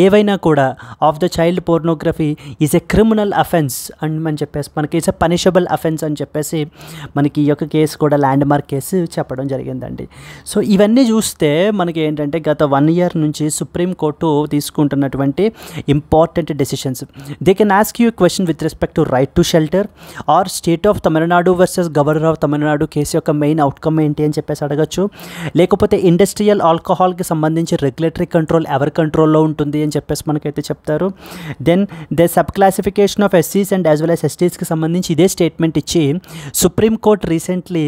ఏవైనా కూడా of the child pornography is a criminal offence అని చెప్పేసి మనకి ఈజ్ ఎ పనిషబుల్ అఫెన్స్ అని చెప్పేసి మనకి ఈ యొక్క కేసు కూడా ల్యాండ్ మార్క్ కేసు చెప్పడం జరిగిందండి. సో ఇవన్నీ చూస్తే మనకి ఏంటంటే గత 1 year నుంచి సుప్రీంకోర్టు తీసుకుంటున్నటువంటి important decisions. They can ask you question with respect to right to shelter or state of Tamil Nadu versus governor of Tamil Nadu case యొక్క మెయిన్ అవుట్కమ్ ఏంటి అని చెప్పేసి అడగచ్చు. లేకపోతే ఇండస్ట్రియల్ ఆల్కహాల్కి సంబంధించి రెగ్యులేటరీ కంట్రోల్ ఎవరి కంట్రోల్లో ఉంటుంది అని చెప్పేసి మనకైతే చెప్తారు. Then the sub classification of ఎస్సీస్ అండ్ యాజ్ వెల్ యాజ్ ఎస్టీస్కి సంబంధించి ఇదే స్టేట్మెంట్ ఇచ్చి supreme court recently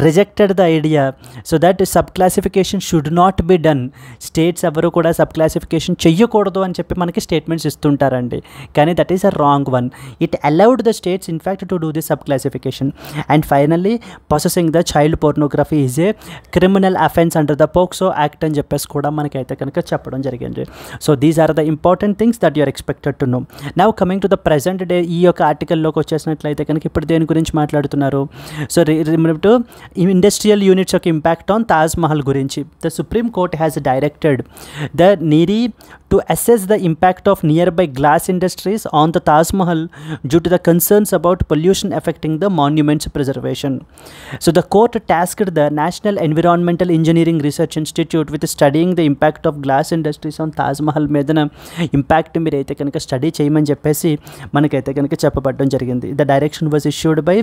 rejected the idea so that sub classification should not be done. States ఎవరు కూడా సబ్ క్లాసిఫికేషన్ చెయ్యకూడదు అని చెప్పి మనకి స్టేట్మెంట్స్ ఇస్తుంటారండి. కానీ that is a wrong one. It allowed the states in fact to do the sub classification. And finally possessing the child pornography is a criminal offence under the POCSO act అని చెప్పేసి కూడా మనకైతే కనుక చెప్పడం జరిగింది. So these are the important things that you are expected to know. Now coming to the present day ఈ యొక్క ఆర్టికల్లోకి వచ్చేసినట్లయితే కనుక ఇప్పుడు దేని గురించి మాట్లాడుతున్నారు. So related to industrial units యొక్క ఇంపాక్ట్ ఆన్ తాజ్ మహల్ గురించి. The supreme court has directed the NEERI to assess the impact of nearby glass industries on the Taj Mahal due to the concerns about pollution affecting the monuments preservation. So the court tasked the National Environmental Engineering Research Institute with studying the impact of glass industries on Taj Mahal మీదన ఇంపాక్ట్ మీరు అయితే కనుక స్టడీ చేయమని చెప్పేసి మనకైతే కనుక చెప్పబడడం జరిగింది. The direction was issued by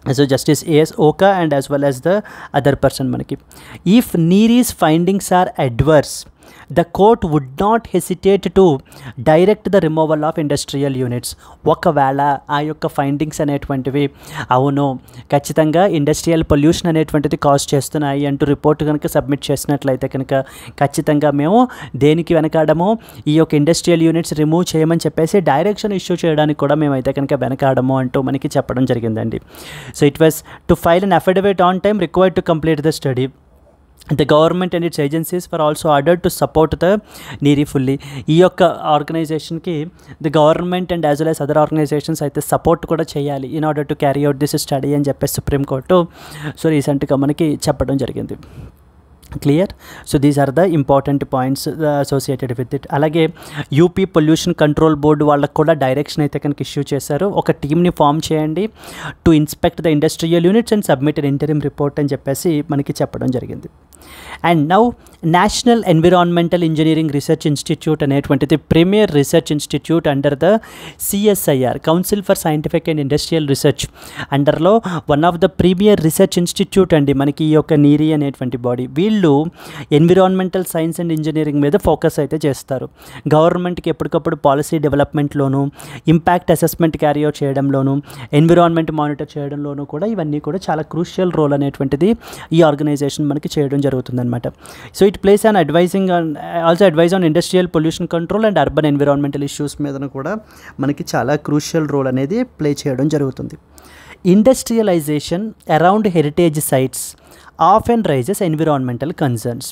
So Justice A.S. Oka and as well as the other person manaki. If Neery's findings are adverse, the court would not hesitate to direct the removal of industrial units. ఒకవేళ ఆ యొక్క ఫైండింగ్స్ అనేటువంటివి అవును ఖచ్చితంగా ఇండస్ట్రియల్ పొల్యూషన్ అనేటువంటిది కాజ్ చేస్తున్నాయి అంటూ రిపోర్ట్ కనుక సబ్మిట్ చేసినట్లయితే కనుక ఖచ్చితంగా మేము దేనికి వెనకాడము, ఈ యొక్క ఇండస్ట్రియల్ యూనిట్స్ రిమూవ్ చేయమని చెప్పేసి డైరెక్షన్ ఇష్యూ చేయడానికి కూడా మేమైతే కనుక వెనకాడము అంటూ మనకి చెప్పడం జరిగిందండి. So it was to file an affidavit on time required to complete the study. The government and its agencies were also ordered to support the Neery fully. ఈ యొక్క ఆర్గనైజేషన్కి the government and as well as other organizations అయితే సపోర్ట్ కూడా చేయాలి in order to carry out this study అని చెప్పేసి సుప్రీంకోర్టు సో రీసెంట్గా మనకి చెప్పడం జరిగింది. Clear. So these are the important points associated with it. అలాగే యూపీ పొల్యూషన్ కంట్రోల్ బోర్డు వాళ్ళకు కూడా డైరెక్షన్ అయితే కనుక ఇష్యూ చేశారు, ఒక టీమ్ని ఫామ్ చేయండి to inspect the industrial units and submit an interim report అని చెప్పేసి మనకి చెప్పడం జరిగింది. And now national environmental engineering research institute అనేటువంటిది premier research institute under the CSIR council for scientific and industrial research అండర్లో one of the premier research institute అండి మనకి ఈ యొక్క నీరీ అనేటువంటి బాడీ. వీళ్ళు ఎన్విరాన్మెంటల్ సైన్స్ అండ్ ఇంజనీరింగ్ మీద ఫోకస్ అయితే చేస్తారు. గవర్నమెంట్కి ఎప్పటికప్పుడు పాలసీ డెవలప్మెంట్లోను, impact assessment carry out చేయడంలోను, environment monitor చేయడంలోనూ కూడా ఇవన్నీ కూడా చాలా క్రూషియల్ రోల్ అనేటువంటిది ఈ ఆర్గనైజేషన్ మనకి చేయడం జరుగుతుందన్నమాట. So it plays and advising also advise on industrial pollution control and urban environmental issues మీద కూడా మనకి చాలా క్రూషియల్ రోల్ అనేది ప్లే చేయడం జరుగుతుంది. Industrialisation around heritage sites often raises environmental concerns.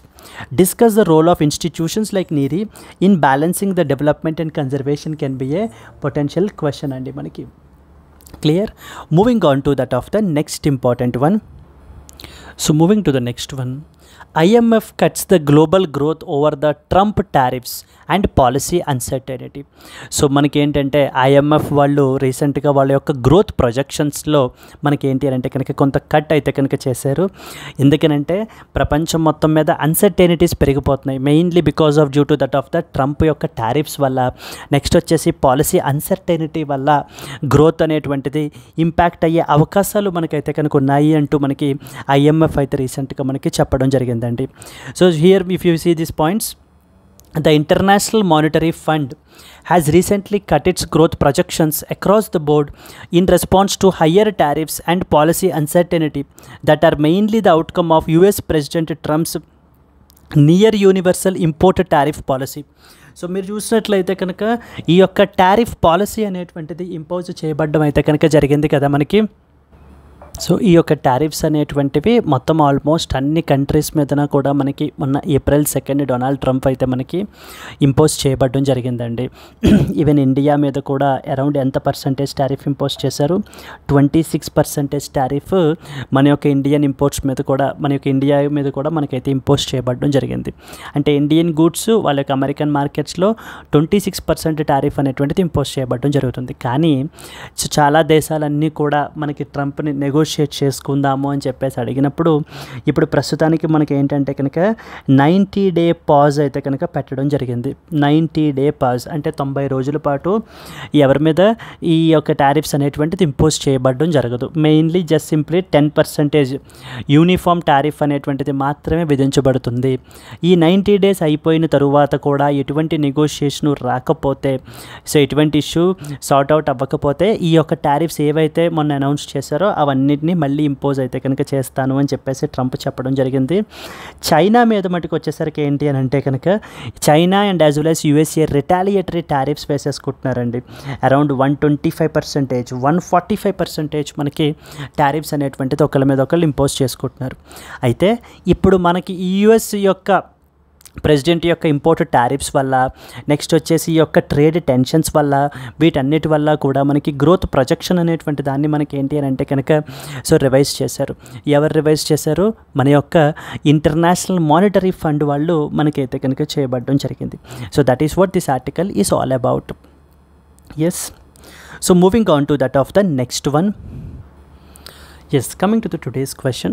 Discuss the role of institutions like NEERI in balancing the development and conservation can be a potential question andi manaki. Clear. Moving on to that of the next important one. So moving to the next one, IMF cuts the global growth over the Trump tariffs and policy uncertainty. So మనకి ఏంటంటే IMF వాళ్ళు రీసెంట్గా వాళ్ళ యొక్క గ్రోత్ ప్రొజెక్షన్స్లో మనకి ఏంటి అంటే కనుక కొంత కట్ అయితే కనుక చేశారు. ఎందుకనంటే ప్రపంచం మొత్తం మీద అన్సర్టైనిటీస్ పెరిగిపోతున్నాయి, mainly because of due to that of the Trump యొక్క టారిఫ్స్ వల్ల, నెక్స్ట్ వచ్చేసి పాలసీ అన్సర్టైనిటీ వల్ల గ్రోత్ అనేటువంటిది ఇంపాక్ట్ అయ్యే అవకాశాలు మనకైతే కనుక ఉన్నాయి అంటూ మనకి IMF అయితే రీసెంట్గా మనకి చెప్పడం జరిగిందండి. So here if you see these points, the International Monetary Fund has recently cut its growth projections across the board in response to higher tariffs and policy uncertainty that are mainly the outcome of US President Trump's near universal import tariff policy. So మీరు చూసినట్లయితే కనుక ఈ యొక్క టారిఫ్ పాలసీ అనేటువంటిది ఇంపోజ్ చేయబడడం అయితే కనుక జరిగింది కదా మనకి. సో ఈ యొక్క టారిఫ్స్ అనేటువంటివి మొత్తం ఆల్మోస్ట్ అన్ని కంట్రీస్ మీదన కూడా మనకి మొన్న April 2 డొనాల్డ్ ట్రంప్ అయితే మనకి ఇంపోజ్ చేయబడడం జరిగిందండి. ఈవెన్ ఇండియా మీద కూడా అరౌండ్ ఎంత పర్సంటేజ్ టారిఫ్ ఇంపోజ్ చేశారు, 26% టారిఫ్ మన యొక్క ఇండియన్ ఇంపోర్ట్స్ మీద కూడా, మన యొక్క ఇండియా మీద కూడా మనకైతే ఇంపోజ్ చేయబడడం జరిగింది. అంటే ఇండియన్ గూడ్స్ వాళ్ళ యొక్క అమెరికన్ మార్కెట్స్లో 26% టారిఫ్ అనేటువంటిది ఇంపోజ్ చేయబడడం జరుగుతుంది. కానీ చాలా దేశాలన్నీ కూడా మనకి ట్రంప్ని నెగోషియేట్ చేసుకుందాము అని చెప్పేసి అడిగినప్పుడు ఇప్పుడు ప్రస్తుతానికి మనకి ఏంటంటే కనుక 90-day పాజ్ అయితే కనుక పెట్టడం జరిగింది. 90-day పాజ్ అంటే 90 రోజుల పాటు ఎవరి మీద ఈ యొక్క టారిఫ్స్ అనేటువంటిది ఇంపోజ్ చేయబడడం జరగదు. Mainly just simply 10% uniform tariff అనేటువంటిది మాత్రమే విధించబడుతుంది. ఈ 90 days అయిపోయిన తరువాత కూడా ఎటువంటి నెగోషియేషన్ రాకపోతే, సో ఎటువంటి ఇష్యూ సార్ట్ అవుట్ అవ్వకపోతే ఈ యొక్క టారిఫ్స్ ఏవైతే మొన్న అనౌన్స్ చేశారో అవన్నీ మళ్ళీ ఇంపోజ్ అయితే కనుక చేస్తాను అని చెప్పేసి ట్రంప్ చెప్పడం జరిగింది. చైనా మీద మటుకు వచ్చేసరికి ఏంటి అని అంటే కనుక China and as well as USA retaliatory tariffs వేసేసుకుంటున్నారండి. అరౌండ్ 125%, 145% మనకి టారిఫ్స్ అనేటువంటిది ఒకళ్ళ మీద ఒకళ్ళు ఇంపోజ్ చేసుకుంటున్నారు. అయితే ఇప్పుడు మనకి ఈ US యొక్క ప్రెసిడెంట్ యొక్క ఇంపోర్ట్ టారిఫ్స్ వల్ల, నెక్స్ట్ వచ్చేసి ఈ యొక్క ట్రేడ్ టెన్షన్స్ వల్ల, వీటన్నిటి వల్ల కూడా మనకి గ్రోత్ ప్రొజెక్షన్ అనేటువంటి దాన్ని మనకి ఏంటి అని అంటే కనుక సో రివైజ్ చేశారు. ఎవరు రివైజ్ చేశారు? మన యొక్క ఇంటర్నేషనల్ మానిటరీ ఫండ్ వాళ్ళు మనకైతే కనుక చేయబడడం జరిగింది. So that is what this article is all about. Yes. So moving on to that of the next one. Yes, coming to the today's question.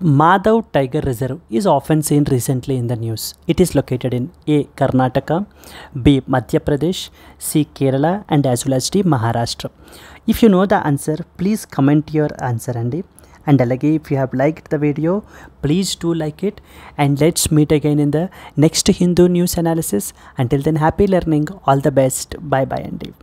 Madhav Tiger Reserve is often seen recently in the news. It is located in A. Karnataka, B. Madhya Pradesh, C. Kerala, and as well as D. Maharashtra. If you know the answer, please comment your answer Andy. And alage if you have liked the video, please do like it, and let's meet again in the next Hindu news analysis. Until then, happy learning, all the best, bye bye Andy.